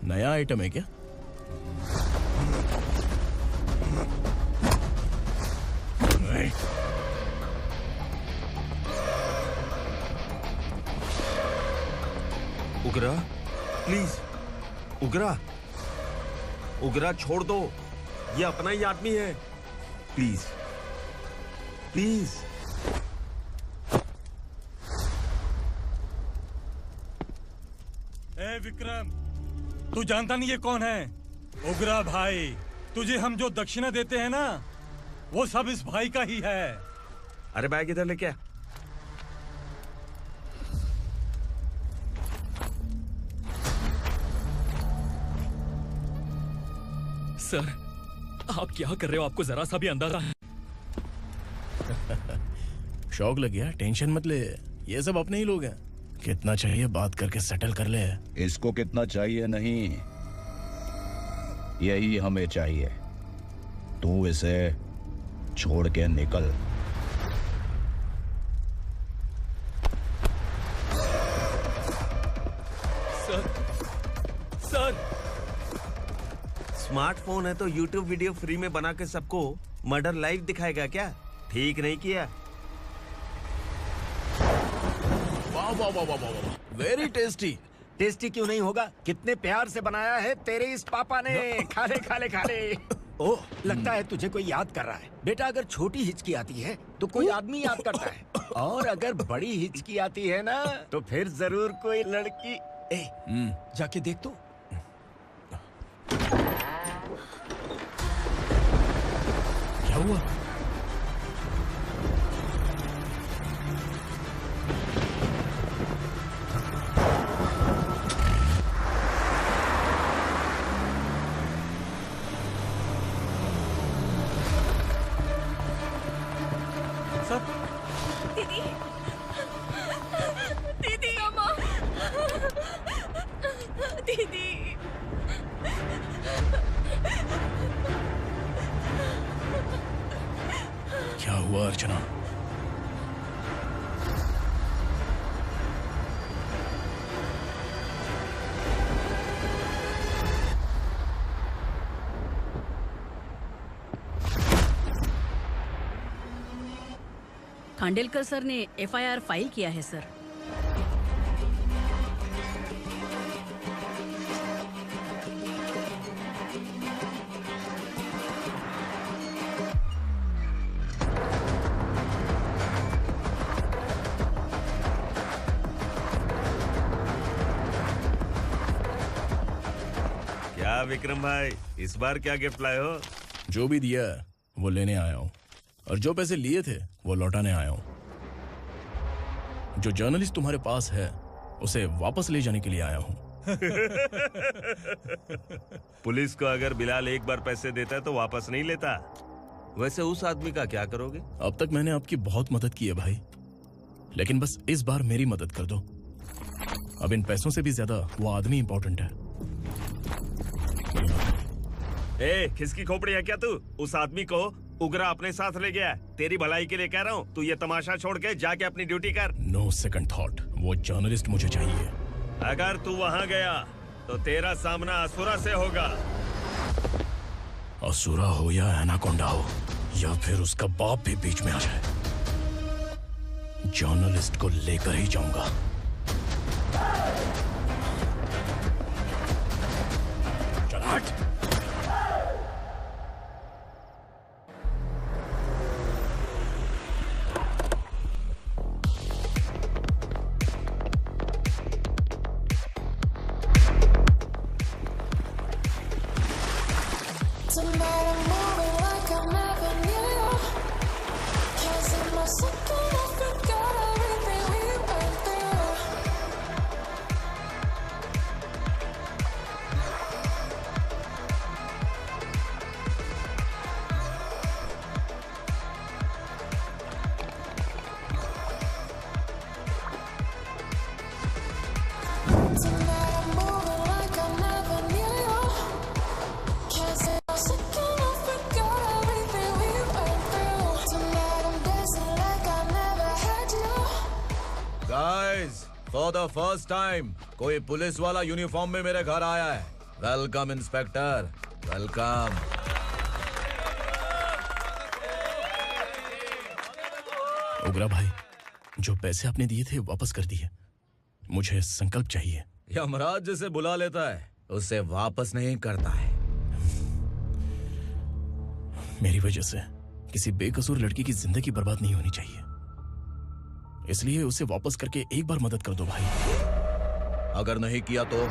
नया आइटम है क्या? उगरा प्लीज, उगरा उगरा छोड़ दो, ये अपना ही आदमी है, प्लीज प्लीज। ए विक्रम, तू जानता नहीं ये कौन है? उगरा भाई। तुझे हम जो दक्षिणा देते हैं ना, वो सब इस भाई का ही है। अरे बैग इधर लेके आ। सर आप क्या कर रहे हो? आपको जरा सा भी अंदाजा है? शौक लग गया? टेंशन मत ले, ये सब अपने ही लोग हैं। कितना चाहिए बात करके सेटल कर ले। इसको कितना चाहिए नहीं, यही हमें चाहिए। तू इसे छोड़ के निकल। सर स्मार्टफोन है तो YouTube वीडियो फ्री में बना के सबको मर्डर लाइव दिखाएगा क्या? ठीक नहीं किया। वाह वाह वाह वाह वाह, वेरी टेस्टी। टेस्टी क्यों नहीं होगा? कितने प्यार से बनाया है तेरे इस पापा ने। खा ले खा ले खा ले। ओह, लगता है तुझे कोई याद कर रहा है। बेटा अगर छोटी हिचकी आती है तो कोई आदमी याद करता है, और अगर बड़ी हिचकी आती है ना तो फिर जरूर कोई लड़की। जाके देख तो। क्या हुआ? दीदी, दीदी, अम्मा, दीदी। क्या हुआ अर्चना? खांडेलकर सर ने एफआईआर फाइल किया है सर। क्या विक्रम भाई, इस बार क्या गिफ्ट लाए हो? जो भी दिया है वो लेने आया हूँ, और जो पैसे लिए थे वो लौटाने आया हूँ। जो जर्नलिस्ट तुम्हारे पास है उसे वापस ले जाने के लिए आया हूँ। पुलिस को अगर बिलाल एक बार पैसे देता है तो वापस नहीं लेता। वैसे उस आदमी का क्या करोगे? अब तक मैंने आपकी बहुत मदद की है भाई, लेकिन बस इस बार मेरी मदद कर दो। अब इन पैसों से भी ज्यादा वो आदमी इंपॉर्टेंट है। ए, किसकी खोपड़ी है क्या तू? उस आदमी को उगरा अपने साथ ले गया। तेरी भलाई के लिए कह रहा हूँ, तू ये तमाशा छोड़ के जाके अपनी ड्यूटी कर। नो सेकंड थॉट, वो जर्नलिस्ट मुझे चाहिए। अगर तू वहाँ गया तो तेरा सामना असुरा से होगा। असुरा हो या एनाकोंडा हो या फिर उसका बाप भी बीच में आ जाए, जर्नलिस्ट को लेकर ही जाऊंगा। चल हट। फॉर द फर्स्ट टाइम कोई पुलिस वाला यूनिफॉर्म में मेरे घर आया है। Welcome inspector, welcome. उगरा भाई, जो पैसे आपने दिए थे वापस कर दिए। मुझे संकल्प चाहिए। यमराज जिसे बुला लेता है उसे वापस नहीं करता है। मेरी वजह से किसी बेकसूर लड़की की जिंदगी बर्बाद नहीं होनी चाहिए, इसलिए उसे वापस करके एक बार मदद कर दो भाई। अगर नहीं किया तो?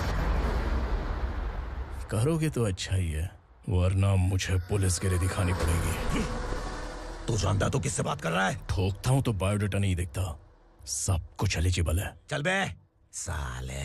करोगे तो अच्छा ही है, वरना मुझे पुलिस गिरी दिखानी पड़ेगी। तू जानता तो किससे बात कर रहा है? ठोकता हूं तो बायोडाटा नहीं दिखता, सब कुछ एलिजिबल है। चल बे साले।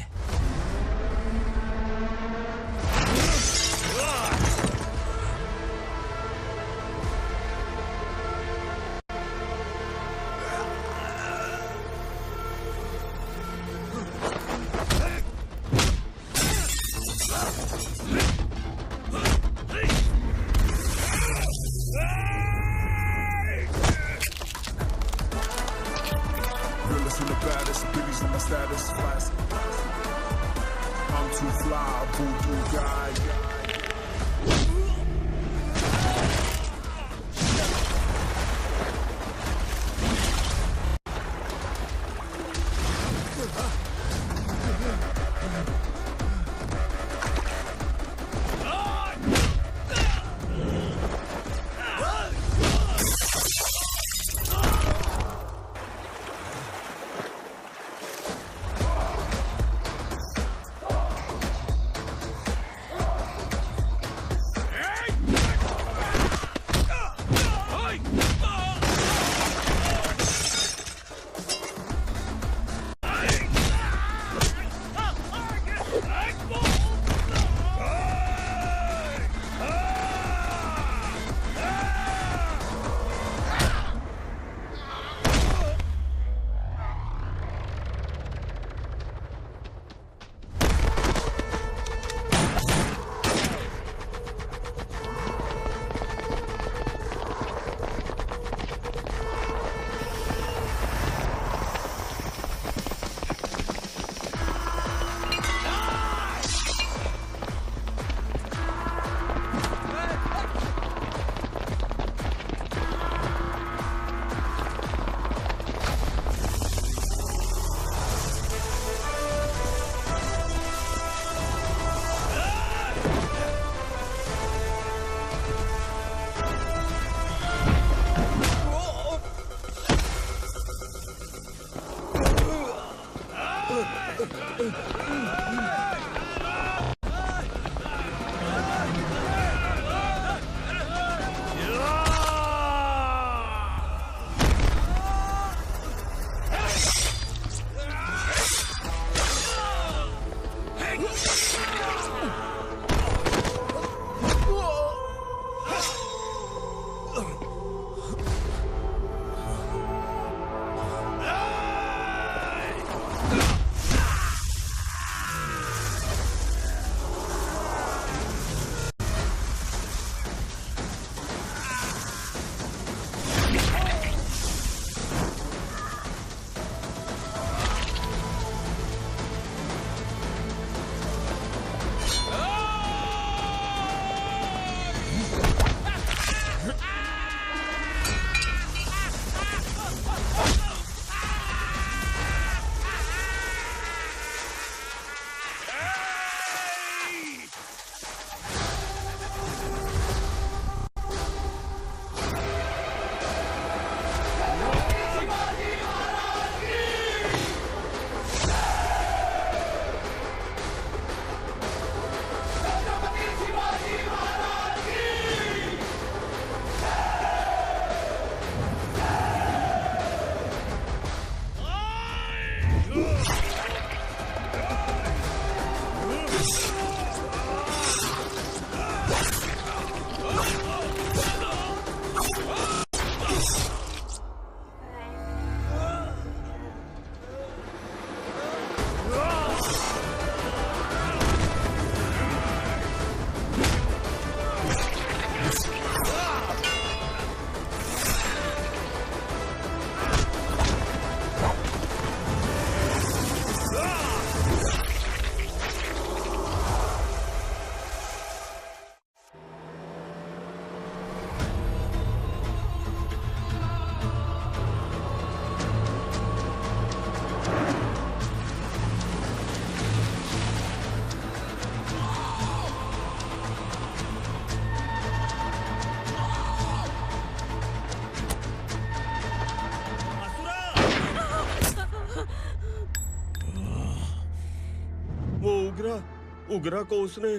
उगरा को उसने।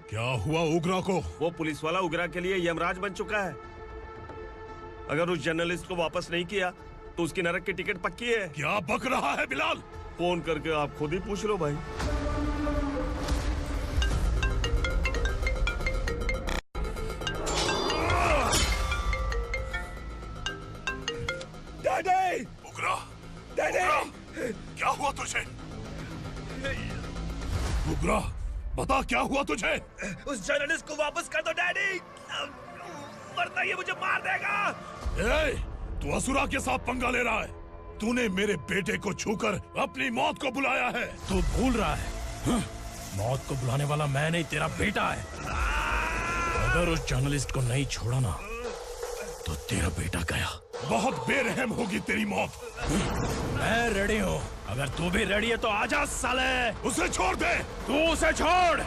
क्या हुआ उगरा को? वो पुलिस वाला उगरा के लिए यमराज बन चुका है। अगर उस जर्नलिस्ट को वापस नहीं किया तो उसकी नरक की टिकट पक्की है। क्या बक रहा है बिलाल? फोन करके आप खुद ही पूछ लो भाई। डैडी! उगरा! डैडी! क्या हुआ तुझे? उगरा, बता क्या हुआ तुझे? उस जर्नलिस्ट को वापस कर दो डैडी, वरना ये मुझे मार देगा। ए, तू असुरा के साथ पंगा ले रहा है। तूने मेरे बेटे को छूकर अपनी मौत को बुलाया है। तू भूल रहा है, मौत को बुलाने वाला मैं नहीं, तेरा बेटा है। अगर उस जर्नलिस्ट को नहीं छोड़ा ना तो तेरा बेटा गया। बहुत बेरहम होगी तेरी मौत। मैं रेडी हूँ, अगर तू भी रेडी है तो आजा साले। उसे छोड़ दे। तू उसे छोड़।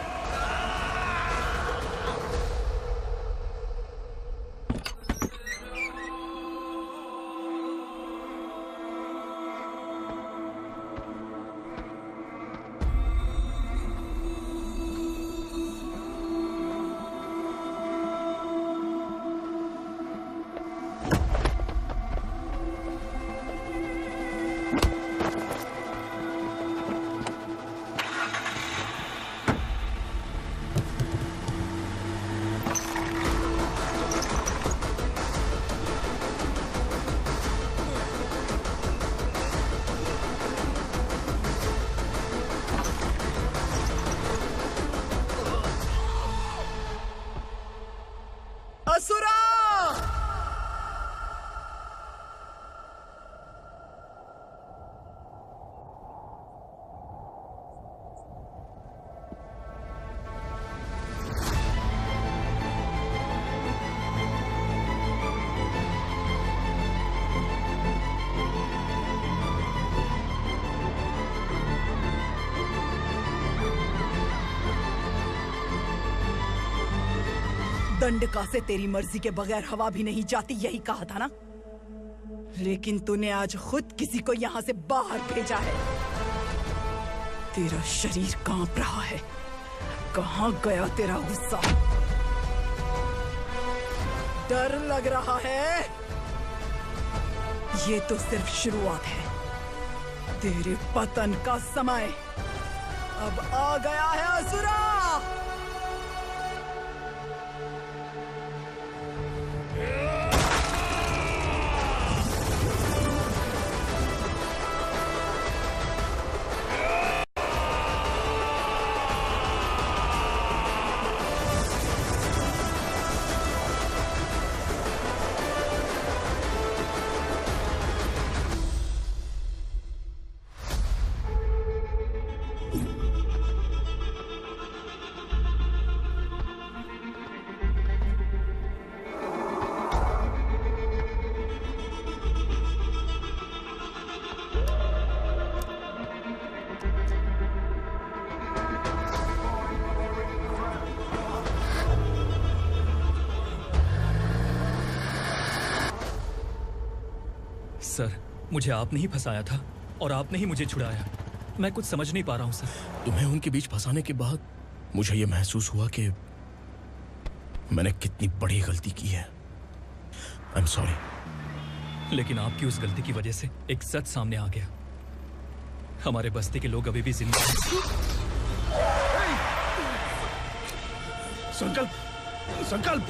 असुरा! दंडका से तेरी मर्जी के बगैर हवा भी नहीं जाती, यही कहा था ना? लेकिन तूने आज खुद किसी को यहाँ से बाहर भेजा है। तेरा शरीर कांप रहा है। कहाँ गया तेरा गुस्सा? डर लग रहा है? ये तो सिर्फ शुरुआत है। तेरे पतन का समय अब आ गया है असुरा। सर, मुझे आपने ही फंसाया था और आपने ही मुझे छुड़ाया। मैं कुछ समझ नहीं पा रहा हूँ सर। तुम्हें उनके बीच फंसाने के बाद मुझे ये महसूस हुआ कि मैंने कितनी बड़ी गलती की है। I am sorry. लेकिन आपकी उस गलती की वजह से एक सच सामने आ गया। हमारे बस्ती के लोग अभी भी जिंदा हैं। संकल्प, संकल्प।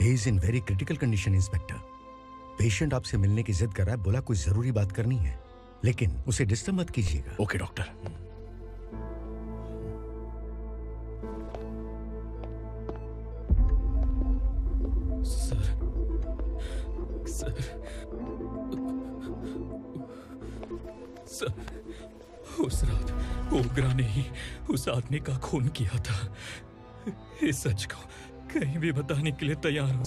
He is in very critical condition, inspector. Patient आपसे मिलने की जिद कर रहा है, बोला कुछ जरूरी बात करनी है, लेकिन उसे डिस्टर्ब मत कीजिएगा। Okay doctor. Sir, sir, sir, उस रात ओगरा ने ही उस आदमी का खून किया था। इस सच को कहीं भी बताने के लिए तैयार हूँ।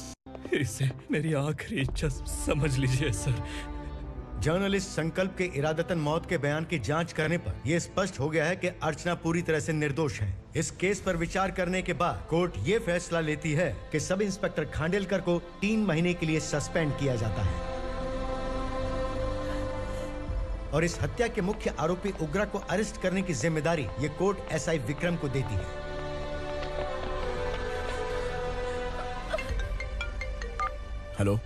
इसे मेरी आखिरी इच्छा समझ लीजिए सर। जर्नलिस्ट संकल्प के इरादतन मौत के बयान की जांच करने पर यह स्पष्ट हो गया है कि अर्चना पूरी तरह से निर्दोष है। इस केस पर विचार करने के बाद कोर्ट ये फैसला लेती है कि सब इंस्पेक्टर खांडेलकर को 3 महीने के लिए सस्पेंड किया जाता है और इस हत्या के मुख्य आरोपी उग्रा को अरेस्ट करने की जिम्मेदारी ये कोर्ट एसआई विक्रम को देती है। हेलो,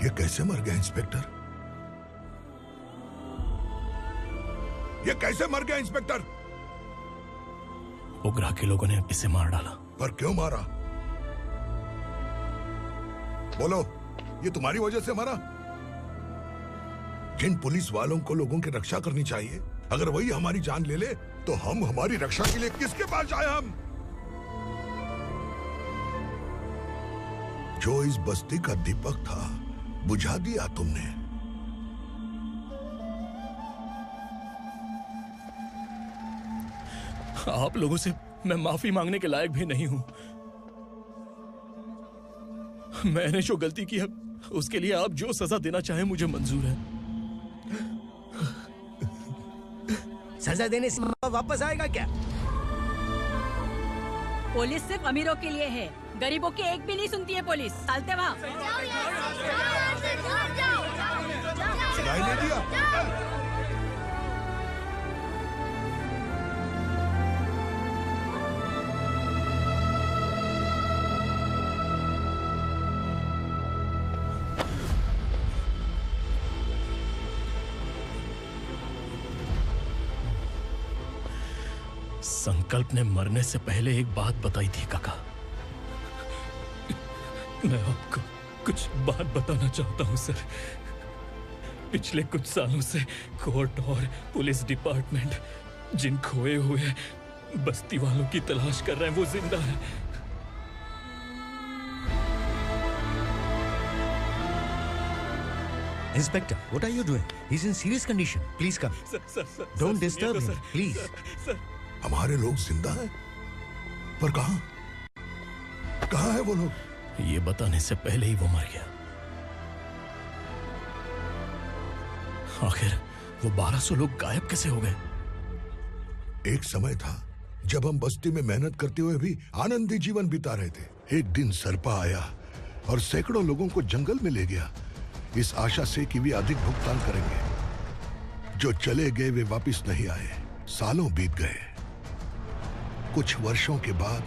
ये कैसे मर गया इंस्पेक्टर? ये कैसे मर गया इंस्पेक्टर? उग्रा के लोगों ने इसे मार डाला। पर क्यों मारा? बोलो, ये तुम्हारी वजह से मरा? जिन पुलिस वालों को लोगों की रक्षा करनी चाहिए, अगर वही हमारी जान ले ले तो हम हमारी रक्षा के लिए किसके पास जाए? हम जो इस बस्ती का दीपक था बुझा दिया तुमने। आप लोगों से मैं माफी मांगने के लायक भी नहीं हूं। मैंने जो गलती की है उसके लिए आप जो सजा देना चाहें मुझे मंजूर है। सजा देने से वापस आएगा क्या? पुलिस सिर्फ अमीरों के लिए है, गरीबों की एक भी नहीं सुनती है पुलिस। चलते वहाँ। सुनाई नहीं दिया? संकल्प ने मरने से पहले एक बात बताई थी काका। मैं आपको कुछ बात बताना चाहता हूं सर। पिछले कुछ सालों से कोर्ट और पुलिस डिपार्टमेंट जिन खोए हुए बस्ती वालों की तलाश कर रहे हैं वो जिंदा है। Inspector, what are you doing? He's in serious condition. Please come. Don't disturb him, please. हमारे लोग जिंदा हैं? पर कहां? कहां है वो लोग? ये बताने से पहले ही वो मर गया। आखिर वो 1200 लोग गायब कैसे हो गए? एक समय था जब हम बस्ती में मेहनत करते हुए भी आनंदी जीवन बिता रहे थे। एक दिन सरपा आया और सैकड़ों लोगों को जंगल में ले गया, इस आशा से कि वे अधिक भुगतान करेंगे। जो चले गए वे वापस नहीं आए। सालों बीत गए। कुछ वर्षों के बाद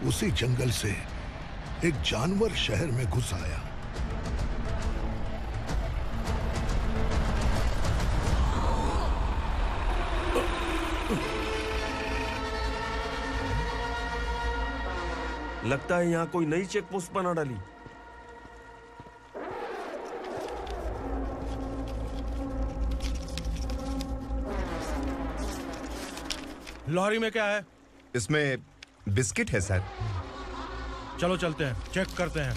उसी जंगल से एक जानवर शहर में घुस आया। लगता है यहाँ कोई नई चेक पोस्ट बना डाली। लॉरी में क्या है? इसमें बिस्किट है सर। चलो चलते हैं, चेक करते हैं।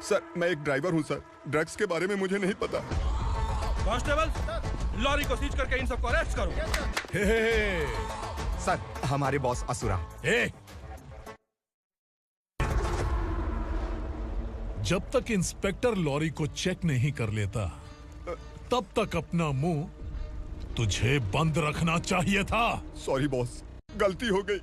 सर, मैं एक ड्राइवर हूं सर। ड्रग्स के बारे में मुझे नहीं पता। कांस्टेबल, लॉरी को सीज करके इन सबको अरेस्ट करो। सर, हमारे बॉस असुरा। जब तक इंस्पेक्टर लॉरी को चेक नहीं कर लेता तब तक अपना मुंह तुझे बंद रखना चाहिए था। सॉरी बॉस, गलती हो गई।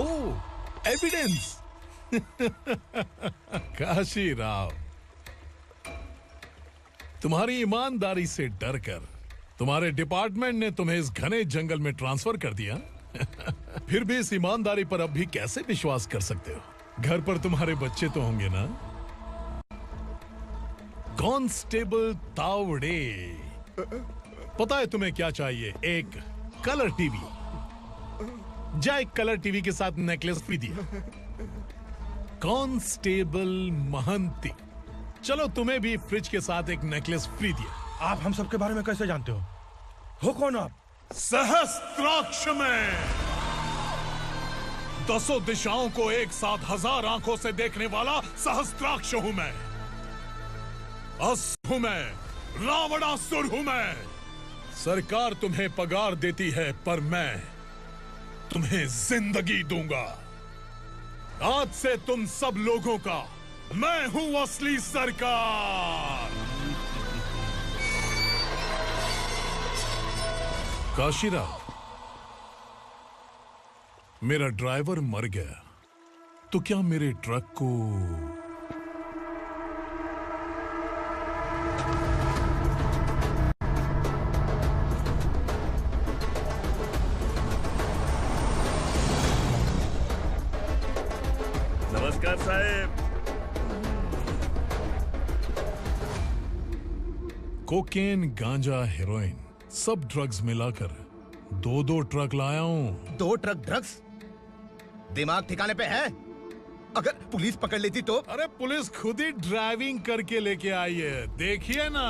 ओह, एविडेंस। काशी राव, तुम्हारी ईमानदारी से डरकर तुम्हारे डिपार्टमेंट ने तुम्हें इस घने जंगल में ट्रांसफर कर दिया। फिर भी इस ईमानदारी पर अब भी कैसे विश्वास कर सकते हो? घर पर तुम्हारे बच्चे तो होंगे ना? कांस्टेबल तावड़े, पता है तुम्हें क्या चाहिए? एक कलर टीवी। जा एक कलर टीवी के साथ नेकलेस भी दिया। कांस्टेबल महंती, चलो तुम्हें भी फ्रिज के साथ एक नेकलेस फ्री दिया। आप हम सबके बारे में कैसे जानते हो कौन आप? सहस्त्राक्ष में 10 दिशाओं को एक साथ 1000 आंखों से देखने वाला सहस्त्राक्ष हूं मैं। असुर हूं मैं, रावणासुर हूं मैं। सरकार तुम्हें पगार देती है, पर मैं तुम्हें जिंदगी दूंगा। आज से तुम सब लोगों का मैं हूं असली सरकार। काशीराव, मेरा ड्राइवर मर गया तो क्या मेरे ट्रक को नमस्कार साहब। कोकेन, गांजा, हेरोइन, सब ड्रग्स मिलाकर 2 ट्रक लाया हूँ। 2 ट्रक ड्रग्स? दिमाग ठिकाने पे है? अगर पुलिस पकड़ लेती तो? अरे पुलिस खुद ही ड्राइविंग करके लेके आई है, देखिए ना।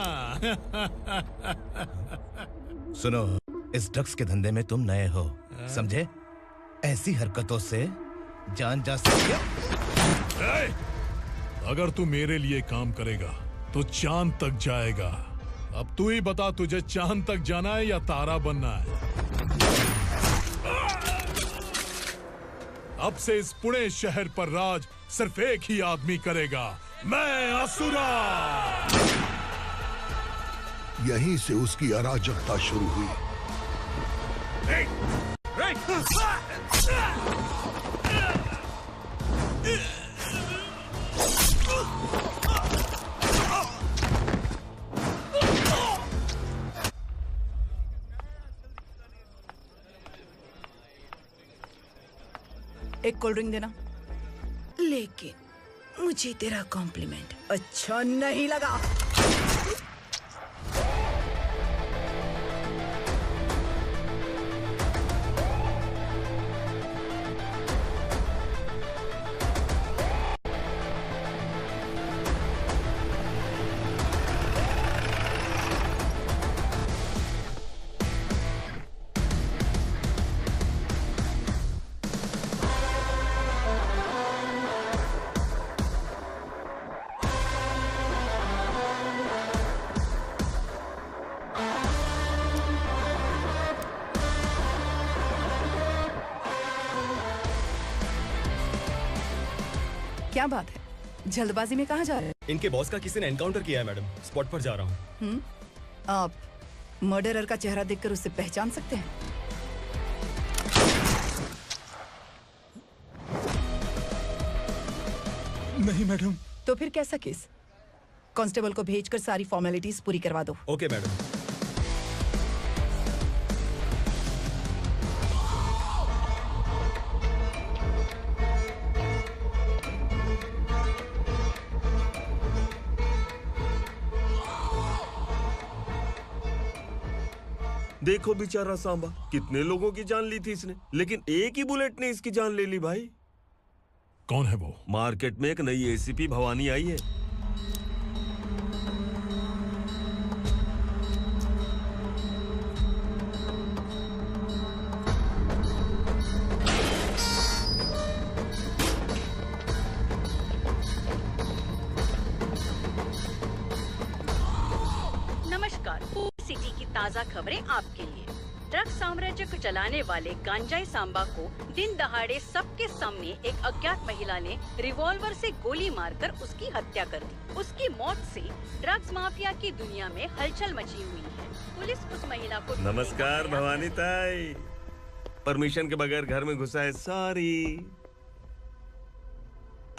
सुनो, इस ड्रग्स के धंधे में तुम नए हो, समझे? ऐसी हरकतों से जान जा सकती है। अगर तू मेरे लिए काम करेगा तो चांद तक जाएगा। अब तू ही बता, तुझे चांद तक जाना है या तारा बनना है? अब से इस पुणे शहर पर राज सिर्फ एक ही आदमी करेगा, मैं असुरा। यहीं से उसकी अराजकता शुरू हुई। एक कोल्ड ड्रिंक देना। लेकिन मुझे तेरा कॉम्प्लीमेंट अच्छा नहीं लगा। क्या बात है, जल्दबाजी में कहाँ जा रहे हैं? इनके बॉस का किसी ने एनकाउंटर किया है मैडम, स्पॉट पर जा रहा हूँ। आप मर्डरर का चेहरा देखकर उसे पहचान सकते हैं? नहीं मैडम। तो फिर कैसा केस? कांस्टेबल को भेजकर सारी फॉर्मेलिटीज पूरी करवा दो। Okay madam. देखो बेचारा सांबा, कितने लोगों की जान ली थी इसने, लेकिन एक ही बुलेट ने इसकी जान ले ली भाई। कौन है वो? मार्केट में एक नई एसीपी भवानी आई है। नमस्कार, सिटी की ताज़ा खबरें आपके लिए। ड्रग्स साम्राज्य को चलाने वाले गांजाई सांबा को दिन दहाड़े सबके सामने एक अज्ञात महिला ने रिवॉल्वर से गोली मारकर उसकी हत्या कर दी। उसकी मौत से ड्रग्स माफिया की दुनिया में हलचल मची हुई है। पुलिस उस महिला को नमस्कार भवानी ताई। परमिशन के बगैर घर में घुसा है, सॉरी।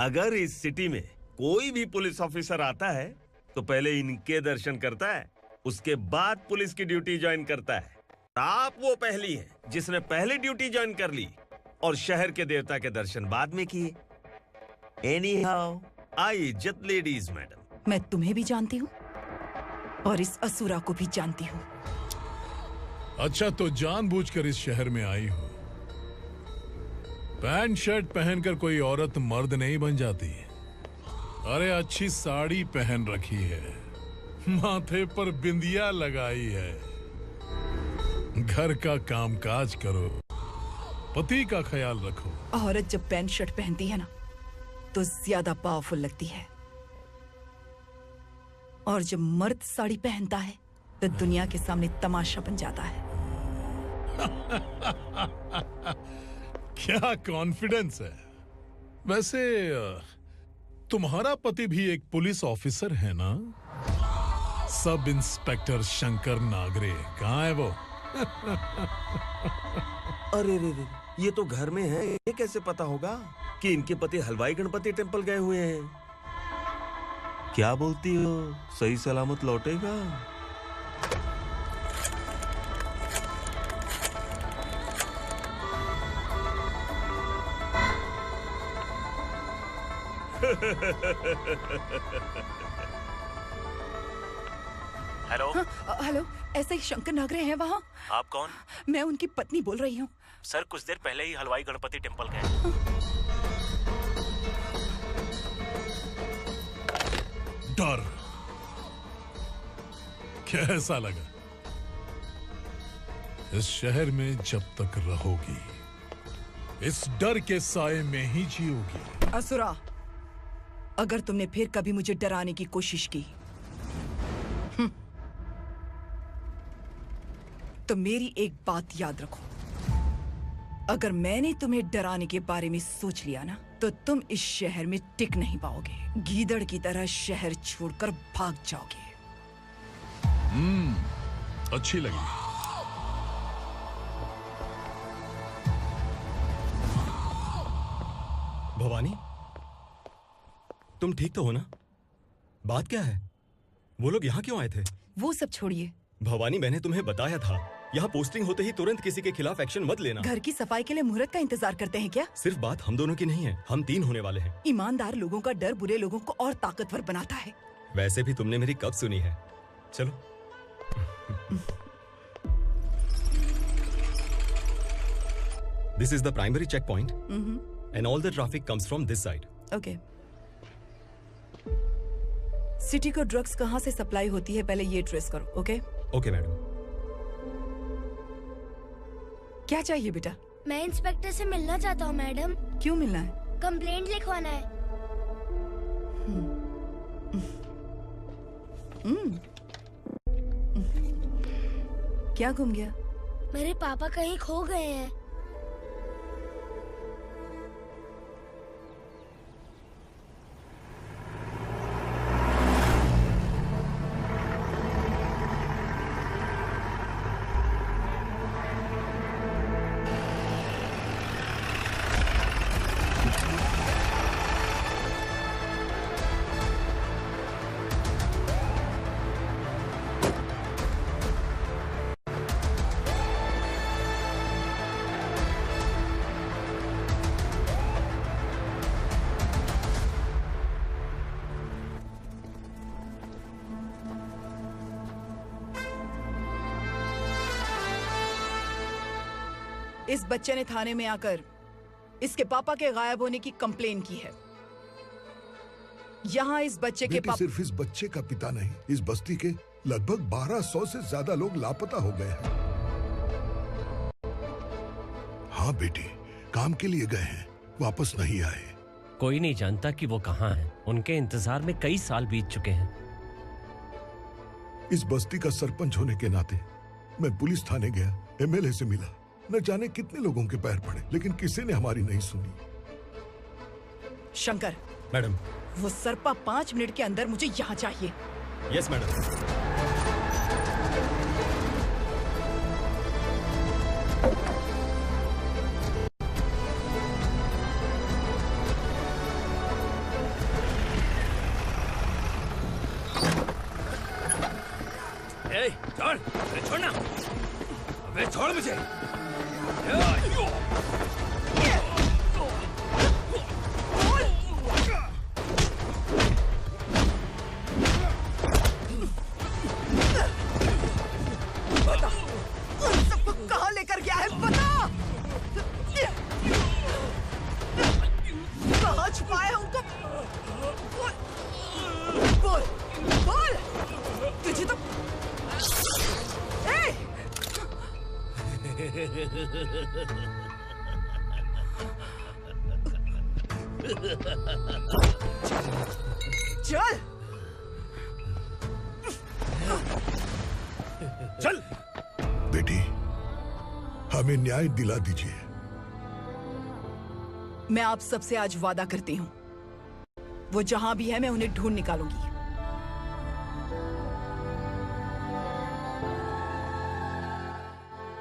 अगर इस सिटी में कोई भी पुलिस ऑफिसर आता है तो पहले इनके दर्शन करता है, उसके बाद पुलिस की ड्यूटी ज्वाइन करता है। आप वो पहली हैं जिसने पहले ड्यूटी ज्वाइन कर ली और शहर के देवता के दर्शन बाद में किए। एनीहाउ, आई इज्जत लेडीज मैडम। मैं तुम्हें भी जानती हूँ और इस असुरा को भी जानती हूँ। अच्छा, तो जानबूझकर इस शहर में आई हो। पैंट शर्ट पहनकर कोई औरत मर्द नहीं बन जाती। अरे अच्छी साड़ी पहन रखी है, माथे पर बिंदिया लगाई है, घर का कामकाज करो, पति का ख्याल रखो। औरत जब पैंट शर्ट पहनती है ना तो ज्यादा पावरफुल लगती है, और जब मर्द साड़ी पहनता है तो दुनिया के सामने तमाशा बन जाता है। क्या कॉन्फिडेंस है। वैसे तुम्हारा पति भी एक पुलिस ऑफिसर है ना? सब इंस्पेक्टर शंकर नागरे, कहाँ है वो? अरे रे रे, ये तो घर में है, ये कैसे पता होगा कि इनके पति हलवाई गणपति टेम्पल गए हुए हैं? क्या बोलती हो, सही सलामत लौटेगा? हेलो। हेलो, ऐसे ही शंकर नागरे हैं वहाँ? आप कौन? मैं उनकी पत्नी बोल रही हूँ। सर कुछ देर पहले ही हलवाई गणपति टेम्पल गए। डर कैसा लगा? इस शहर में जब तक रहोगी इस डर के साए में ही जियोगी। असुरा, अगर तुमने फिर कभी मुझे डराने की कोशिश की तो मेरी एक बात याद रखो, अगर मैंने तुम्हें डराने के बारे में सोच लिया ना तो तुम इस शहर में टिक नहीं पाओगे। गीदड़ की तरह शहर छोड़कर भाग जाओगे। अच्छी लगी। भवानी, तुम ठीक तो हो ना? बात क्या है? वो लोग यहाँ क्यों आए थे? वो सब छोड़िए। भवानी, मैंने तुम्हें बताया था, यहाँ पोस्टिंग होते ही तुरंत किसी के खिलाफ एक्शन मत लेना। घर की सफाई के लिए मुहूर्त का इंतजार करते हैं क्या? सिर्फ बात हम दोनों की नहीं है, हम 3 होने वाले हैं। ईमानदार लोगों का डर बुरे लोगों को और ताकतवर बनाता है। वैसे भी तुमने मेरी कब सुनी है। चलो। This is the primary checkpoint, and all the traffic comes from this side. Okay. City को ड्रग्स कहाँ से सप्लाई होती है पहले ये ट्रेस करो, ओके? Okay madam. क्या चाहिए बेटा? मैं इंस्पेक्टर से मिलना चाहता हूँ मैडम। क्यों मिलना है? कंप्लेंट लिखवाना है। क्या घूम गया? मेरे पापा कहीं खो गए हैं। इस बच्चे ने थाने में आकर इसके पापा के गायब होने की कंप्लेन की है। यहाँ इस बच्चे के पापा सिर्फ इस बच्चे का पिता नहीं, इस बस्ती के लगभग 1200 से ज्यादा लोग लापता हो गए हैं। हाँ बेटी, काम के लिए गए हैं, वापस नहीं आए। कोई नहीं जानता कि वो कहाँ हैं। उनके इंतजार में कई साल बीत चुके हैं। इस बस्ती का सरपंच होने के नाते मैं पुलिस थाने गया, एमएलए से मिला, न जाने कितने लोगों के पैर पड़े, लेकिन किसी ने हमारी नहीं सुनी। शंकर। मैडम। वो सरपा 5 मिनट के अंदर मुझे यहाँ चाहिए। Yes madam. छोड़, अरे छोड़ना, अबे छोड़ मुझे। बता, उन सबको कहाँ लेकर गया है बता। कहाँ छुपाए हैं उनको? बोल, बोल, तुझे तो चल चल बेटी, हमें न्याय दिला दीजिए। मैं आप सबसे आज वादा करती हूँ, वो जहां भी है मैं उन्हें ढूंढ निकालूंगी।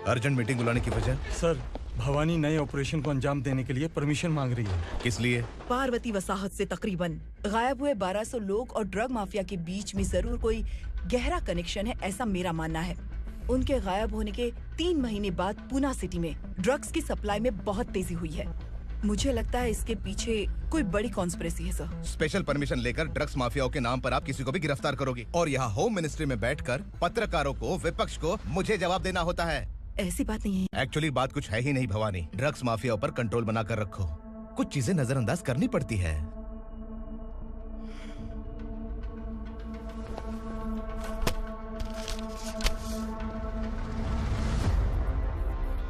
अर्जेंट मीटिंग बुलाने की वजह? सर, भवानी नए ऑपरेशन को अंजाम देने के लिए परमिशन मांग रही है। किस लिए? पार्वती वसाहत से तकरीबन गायब हुए 1200 लोग और ड्रग माफिया के बीच में जरूर कोई गहरा कनेक्शन है, ऐसा मेरा मानना है। उनके गायब होने के 3 महीने बाद पूना सिटी में ड्रग्स की सप्लाई में बहुत तेजी हुई है। मुझे लगता है इसके पीछे कोई बड़ी कॉन्स्पिरेसी है सर। स्पेशल परमिशन लेकर ड्रग्स माफियाओं के नाम पर आप किसी को भी गिरफ्तार करोगे और यहाँ होम मिनिस्ट्री में बैठकर पत्रकारों को, विपक्ष को मुझे जवाब देना होता है। ऐसी बात नहीं है। एक्चुअली बात कुछ है ही नहीं भवानी। ड्रग्स माफियाओं पर कंट्रोल बनाकर रखो। कुछ चीजें नजरअंदाज करनी पड़ती है।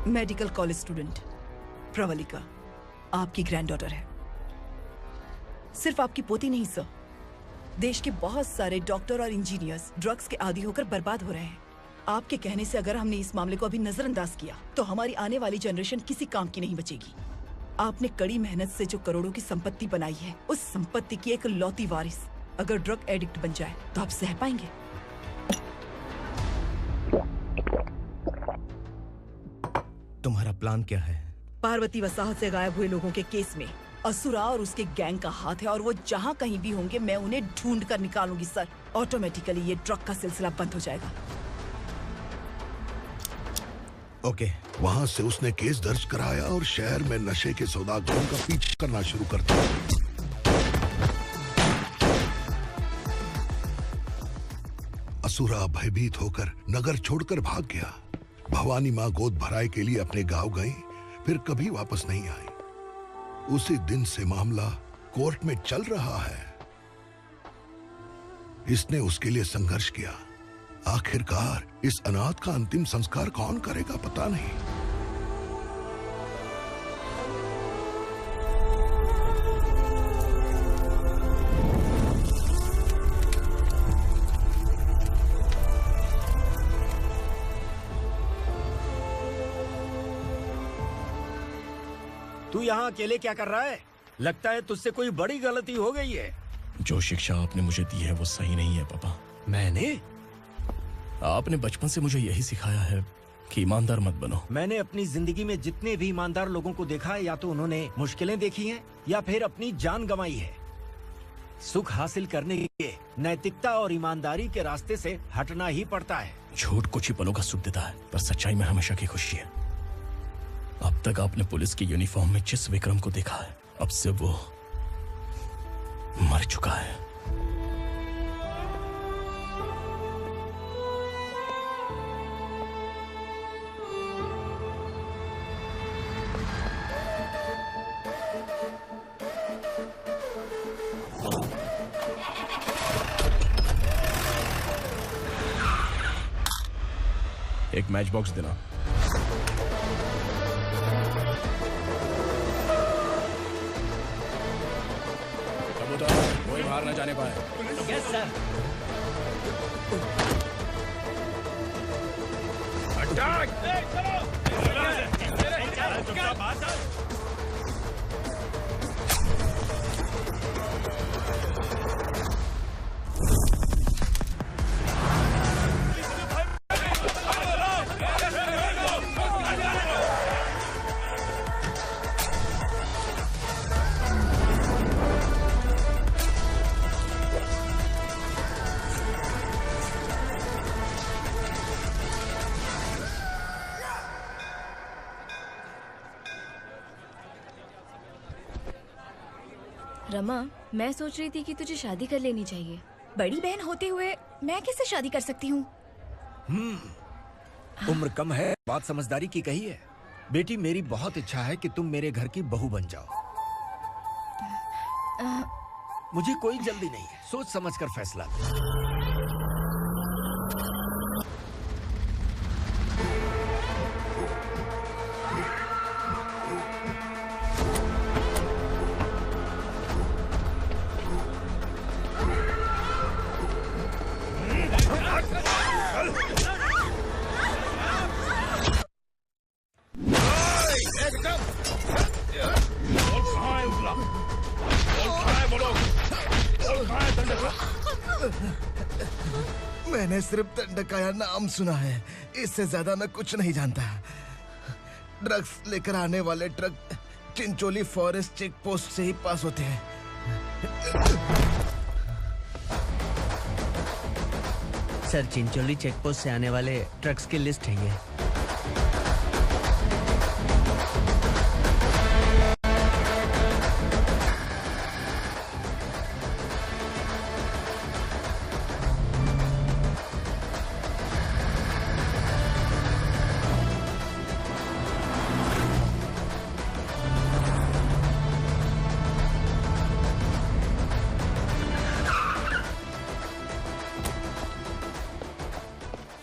मेडिकल कॉलेज स्टूडेंट प्रवलिका आपकी ग्रैंडडॉटर है। सिर्फ आपकी पोती नहीं सर, देश के बहुत सारे डॉक्टर और इंजीनियर्स ड्रग्स के आदी होकर बर्बाद हो रहे हैं। आपके कहने से अगर हमने इस मामले को अभी नजरअंदाज किया तो हमारी आने वाली जनरेशन किसी काम की नहीं बचेगी। आपने कड़ी मेहनत से जो करोड़ों की संपत्ति बनाई है, उस संपत्ति की एक लौती वारिस अगर ड्रग एडिक्ट बन जाए तो आप सह पाएंगे? तुम्हारा प्लान क्या है? पार्वती वसाहत से गायब हुए लोगों के केस में असुरा और उसके गैंग का हाथ है और वो जहाँ कहीं भी होंगे मैं उन्हें ढूंढ कर निकालूंगी सर। ऑटोमेटिकली ये ड्रग का सिलसिला बंद हो जाएगा। ओके। वहाँ से उसने केस दर्ज कराया और शहर में नशे के सौदागरों का पीछा करना शुरू कर दिया। असुरा भयभीत होकर नगर छोड़कर भाग गया। भवानी माँ गोद भराई के लिए अपने गांव गई, फिर कभी वापस नहीं आई। उसी दिन से मामला कोर्ट में चल रहा है। इसने उसके लिए संघर्ष किया। आखिरकार इस अनाथ का अंतिम संस्कार कौन करेगा पता नहीं। तू यहाँ अकेले क्या कर रहा है? लगता है तुझसे कोई बड़ी गलती हो गई है। जो शिक्षा आपने मुझे दी है वो सही नहीं है पापा। मैंने? आपने बचपन से मुझे यही सिखाया है कि ईमानदार मत बनो। मैंने अपनी जिंदगी में जितने भी ईमानदार लोगों को देखा है, या तो उन्होंने मुश्किलें देखी हैं या फिर अपनी जान गंवाई है। सुख हासिल करने के लिए नैतिकता और ईमानदारी के रास्ते से हटना ही पड़ता है। झूठ कुछ ही पलों का सुख देता है, पर सच्चाई में हमेशा की खुशी है। अब तक आपने पुलिस की यूनिफॉर्म में जिस विक्रम को देखा है, अब से वो मर चुका है। एक मैच बॉक्स देना। कोई बाहर न जाने पाए। Yes sir. अटैक! रमा, मैं सोच रही थी कि तुझे शादी कर लेनी चाहिए। बड़ी बहन होते हुए मैं कैसे शादी कर सकती हूँ? उम्र कम है, बात समझदारी की कही है। बेटी, मेरी बहुत इच्छा है कि तुम मेरे घर की बहू बन जाओ। मुझे कोई जल्दी नहीं है, सोच समझ कर फैसला लो। मैंने सिर्फ दंडकाया नाम सुना है, इससे ज्यादा मैं कुछ नहीं जानता। ड्रग्स लेकर आने वाले truck Chincholi forest check post से ही पास होते हैं। सर, चिंचोली चेक पोस्ट से आने वाले ट्रक्स की लिस्ट है ये।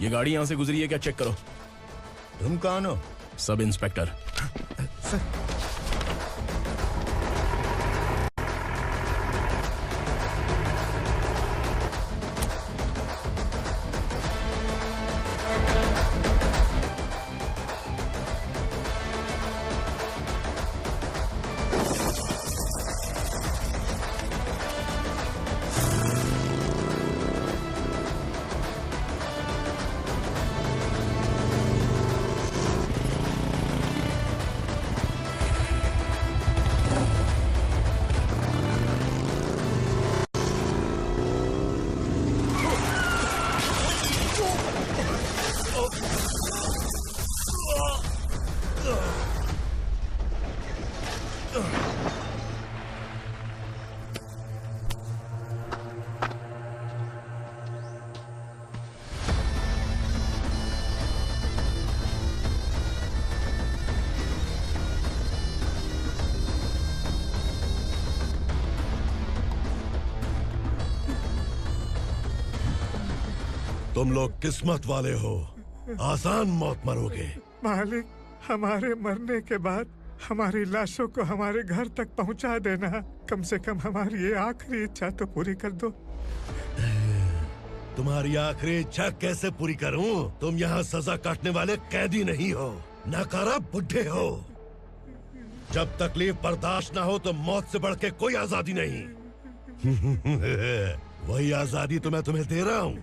ये गाड़ी यहां से गुजरी है क्या, चेक करो। तुम कौन हो? Sub inspector. तुम लोग किस्मत वाले हो, आसान मौत मरोगे। मालिक, हमारे मरने के बाद हमारी लाशों को हमारे घर तक पहुंचा देना। कम से कम हमारी ये आखिरी इच्छा तो पूरी कर दो। तुम्हारी आखिरी इच्छा कैसे पूरी करूं? तुम यहाँ सजा काटने वाले कैदी नहीं हो, नकारा बुढ़े हो। जब तकलीफ बर्दाश्त ना हो तो मौत से बढ़ के कोई आजादी नहीं। वही आजादी तो मैं तुम्हें दे रहा हूँ।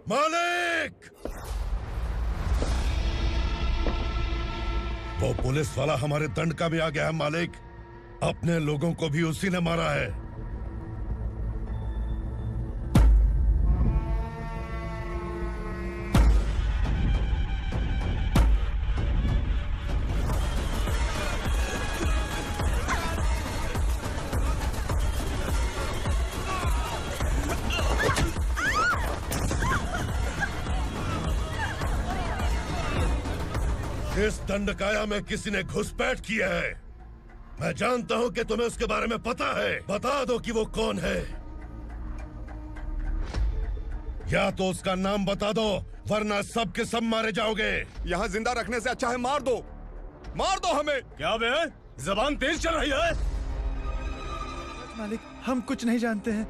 मालिक! वो पुलिस वाला हमारे दंडका में आ गया है मालिक। अपने लोगों को भी उसी ने मारा है। इस दंडकाया में किसी ने घुसपैठ किया है। मैं जानता हूं कि तुम्हें उसके बारे में पता है। बता दो कि वो कौन है, या तो उसका नाम बता दो, वरना सब के सब मारे जाओगे। यहाँ जिंदा रखने से अच्छा है मार दो हमें। क्या बे? जबान तेज चल रही है। मालिक, हम कुछ नहीं जानते हैं।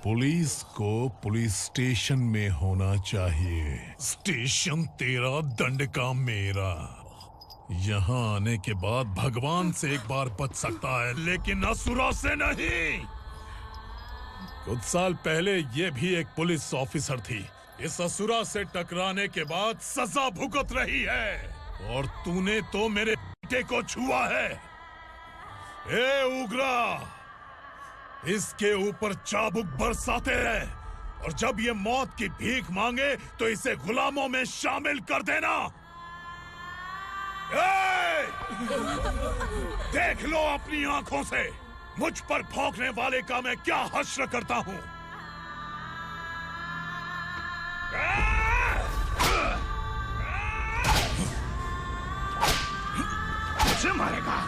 पुलिस को पुलिस स्टेशन में होना चाहिए। स्टेशन तेरा, दंड का मेरा। यहाँ आने के बाद भगवान से एक बार बच सकता है, लेकिन असुरा से नहीं। कुछ साल पहले ये भी एक पुलिस ऑफिसर थी। इस असुरा से टकराने के बाद सजा भुगत रही है, और तूने तो मेरे बेटे को छुआ है। ए उग्रा, इसके ऊपर चाबुक बरसाते रहे, और जब ये मौत की भीख मांगे तो इसे गुलामों में शामिल कर देना। देख लो अपनी आंखों से मुझ पर भौंकने वाले का मैं क्या हश्र करता हूँ। मुझे मारेगा।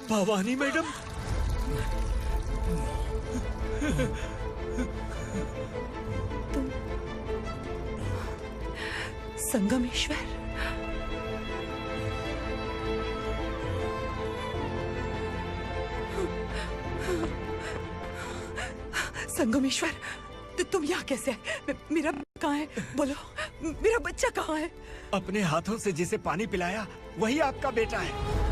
भवानी मैडम, संगमेश्वर, संगमेश्वर, तुम यहाँ कैसे आए? मेरा कहाँ है? बोलो, मेरा बच्चा कहाँ है? अपने हाथों से जिसे पानी पिलाया वही आपका बेटा है।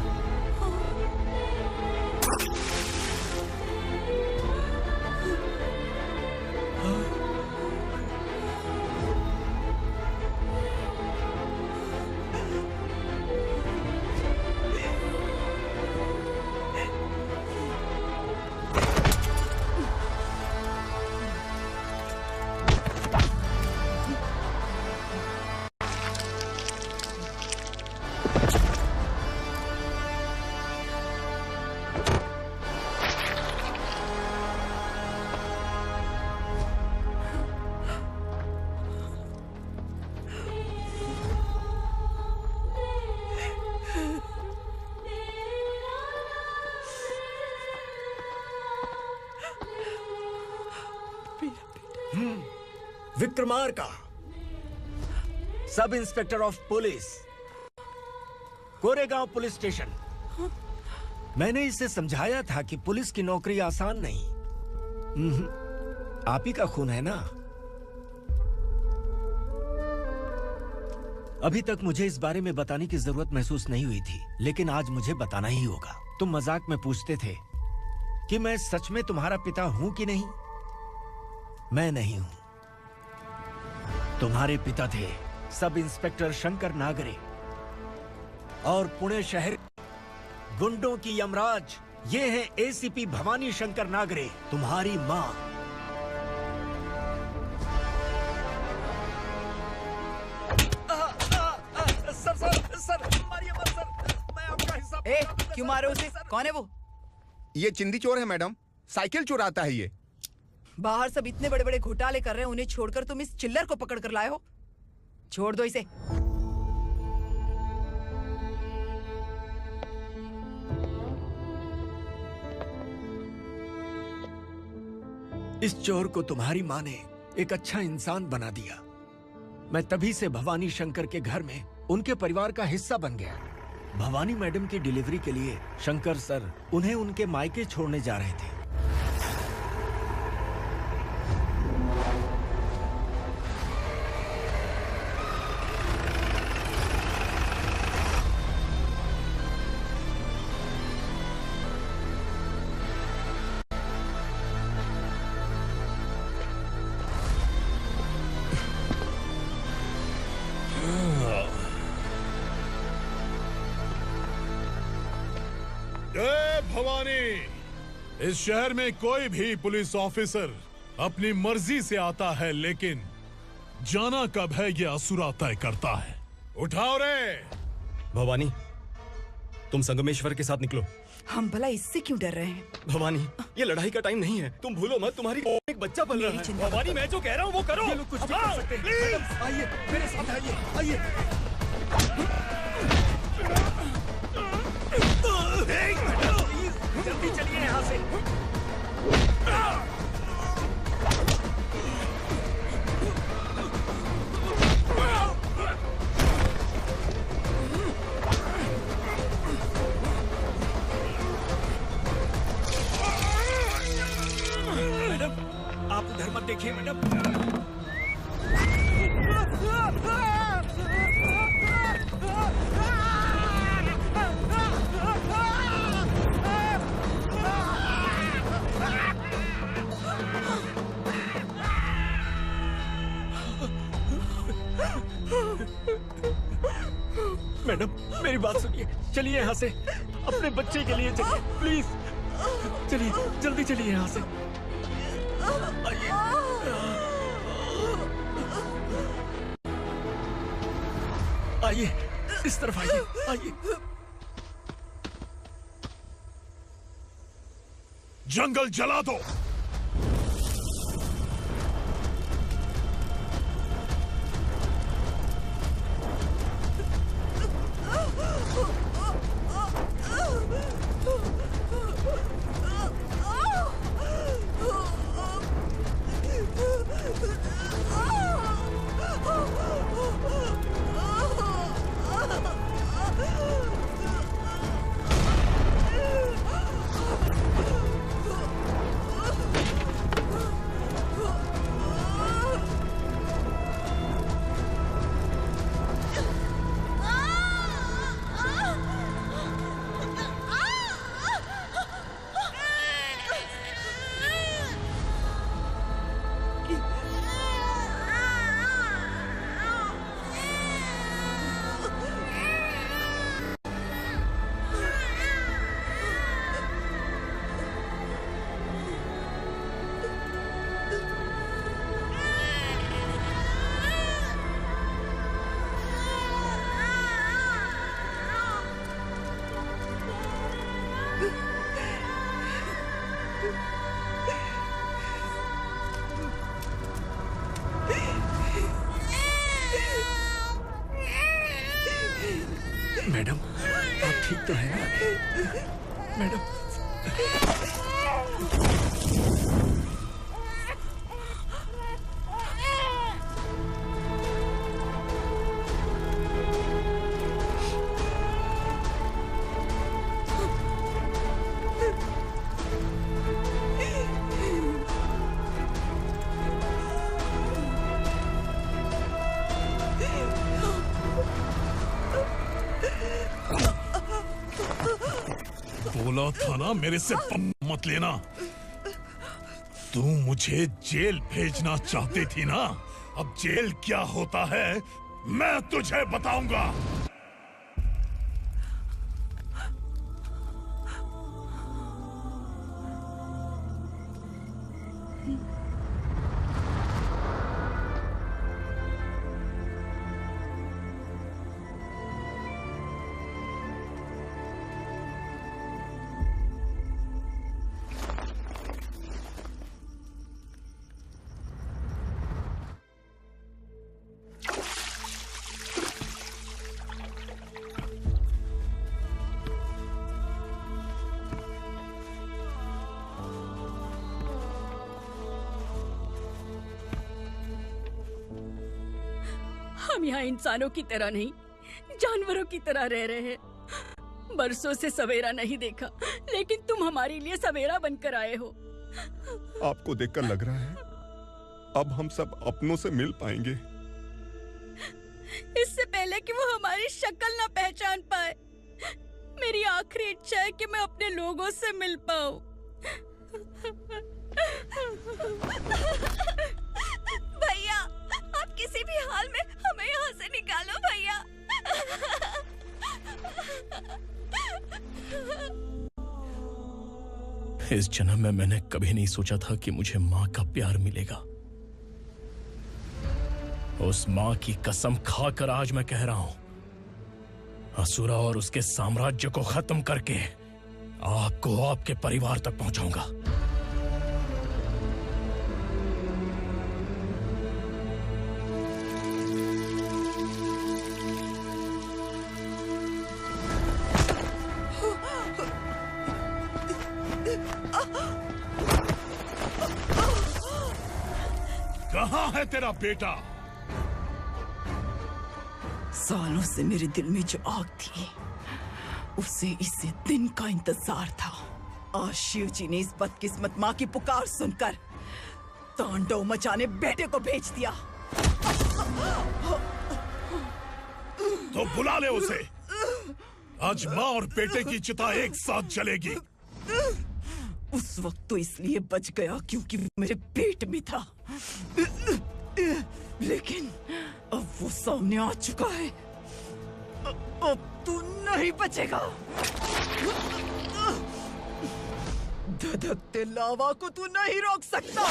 Vikramarka, sub inspector of police, Koregaon police station. मैंने इसे समझाया था कि पुलिस की नौकरी आसान नहीं। आप ही का खून है ना? अभी तक मुझे इस बारे में बताने की जरूरत महसूस नहीं हुई थी, लेकिन आज मुझे बताना ही होगा। तुम मजाक में पूछते थे कि मैं सच में तुम्हारा पिता हूं कि नहीं। मैं नहीं हूं। तुम्हारे पिता थे सब इंस्पेक्टर शंकर नागरे, और पुणे शहर गुंडों की यमराज ये है एसीपी भवानी शंकर नागरे, तुम्हारी मां। सर, मारिए मत सर, मैं आपका हिस्सा। क्यों मारे उसे? कौन है वो? ये चिंदी चोर है मैडम, साइकिल चुराता है ये। बाहर सब इतने बड़े बड़े घोटाले कर रहे हैं, उन्हें छोड़कर तुम इस चिल्लर को पकड़ कर लाए हो। छोड़ दो इसे। इस चोर को तुम्हारी माँ ने एक अच्छा इंसान बना दिया। मैं तभी से भवानी शंकर के घर में उनके परिवार का हिस्सा बन गया। भवानी मैडम की डिलीवरी के लिए शंकर सर उन्हें उनके मायके छोड़ने जा रहे थे। भवानी, इस शहर में कोई भी पुलिस ऑफिसर अपनी मर्जी से आता है, लेकिन जाना कब है ये असुरा तय करता है। उठाओ रे। भवानी, तुम संगमेश्वर के साथ निकलो। हम भला इससे क्यों डर रहे हैं? भवानी, ये लड़ाई का टाइम नहीं है। तुम भूलो मत, तुम्हारी एक बच्चा पल रहा है। भवानी, मैं जो कह रहा हूँ वो करो। ये लोग कुछ भी कर सकते हैं। आइए मेरे साथ, आइए। जल्दी चलिए यहाँ से। मैडम, आप उधर मत देखिए मैडम। मैडम, मेरी बात सुनिए। चलिए यहाँ से, अपने बच्चे के लिए चलिए, प्लीज। चलिए, जल्दी चलिए यहाँ से। आइए। आइए, इस तरफ आइए, आइए। जंगल जला दो। मैडम, आप ठीक तो है ना? मैडम। बोला था ना मेरे से मत लेना। तू मुझे जेल भेजना चाहती थी ना? अब जेल क्या होता है मैं तुझे बताऊंगा। हम यहाँ इंसानों की तरह नहीं, जानवरों की तरह रह रहे हैं। बरसों से सवेरा नहीं देखा, लेकिन तुम हमारे लिए सवेरा बनकर आए हो। आपको देखकर लग रहा है अब हम सब अपनों से मिल पाएंगे। इससे पहले कि वो हमारी शक्ल ना पहचान पाए, मेरी आखिरी इच्छा है कि मैं अपने लोगों से मिल पाऊं। भैया, आप किसी भी हाल में हमें यहाँ से निकालो भैया। इस जन्म में मैंने कभी नहीं सोचा था कि मुझे माँ का प्यार मिलेगा। उस माँ की कसम खाकर आज मैं कह रहा हूं, असुरा और उसके साम्राज्य को खत्म करके आपको आपके परिवार तक पहुंचाऊंगा। कहाँ है तेरा बेटा? सालों से मेरे दिल में जो आग थी, उसे इसी दिन का इंतजार था। आज शिव जी ने इस बदकिस्मत माँ की पुकार सुनकर तांडव मचाने बेटे को भेज दिया। तो बुला ले उसे। आज माँ और बेटे की चिता एक साथ जलेगी। उस वक्त तो इसलिए बच गया क्योंकि वो मेरे पेट में था, लेकिन अब वो सामने आ चुका है। अब तू नहीं बचेगा। धधकते लावा को तू नहीं रोक सकता।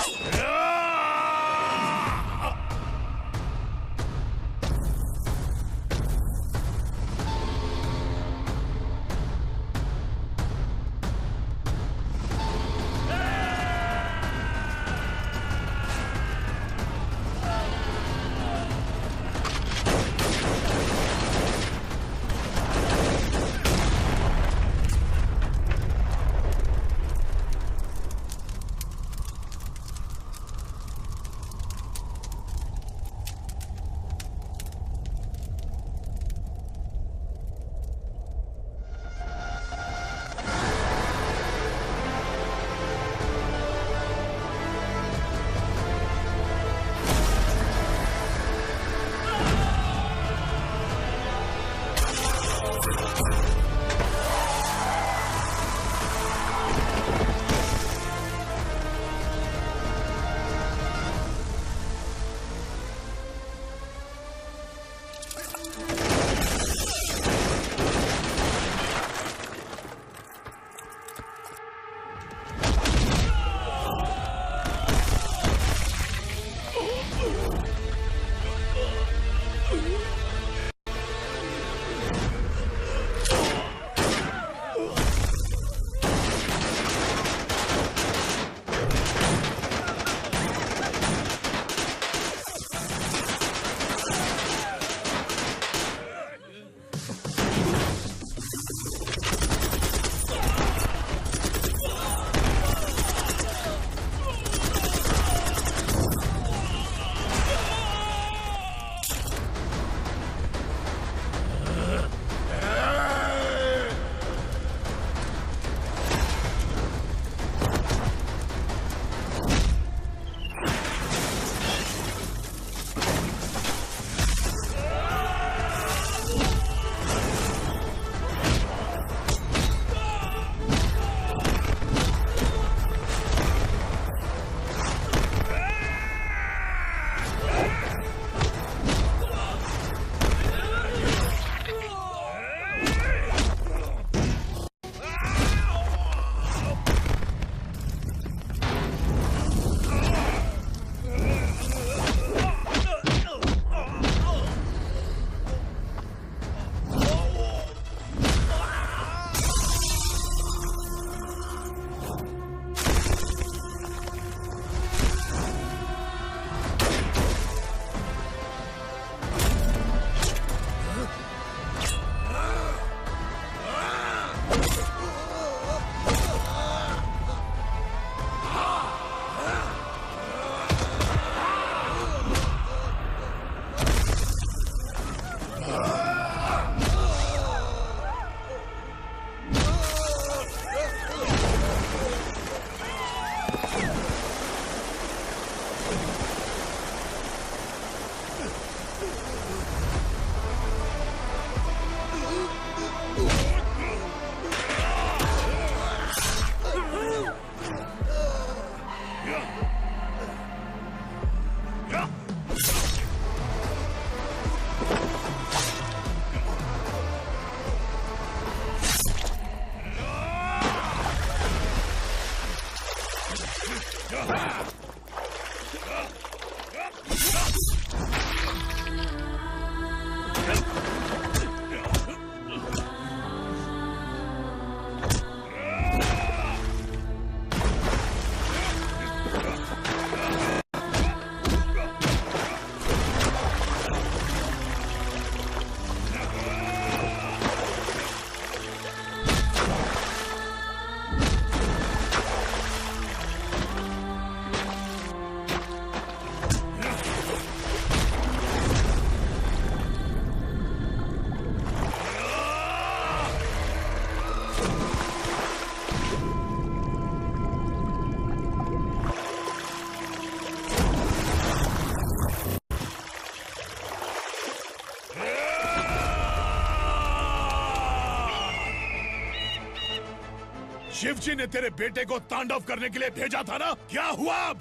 शिवजी ने तेरे बेटे को तांडव करने के लिए भेजा था ना, क्या हुआ अब?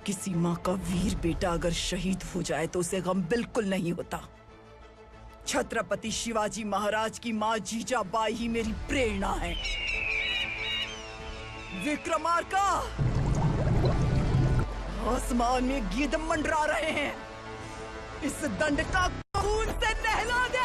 किसी माँ का वीर बेटा अगर शहीद हो जाए तो उसे गम बिल्कुल नहीं होता। छत्रपति शिवाजी महाराज की माँ जीजाबाई ही मेरी प्रेरणा है। विक्रमार्का, आसमान में गीत मंडरा रहे हैं। इस दंड का खून से नहला दे।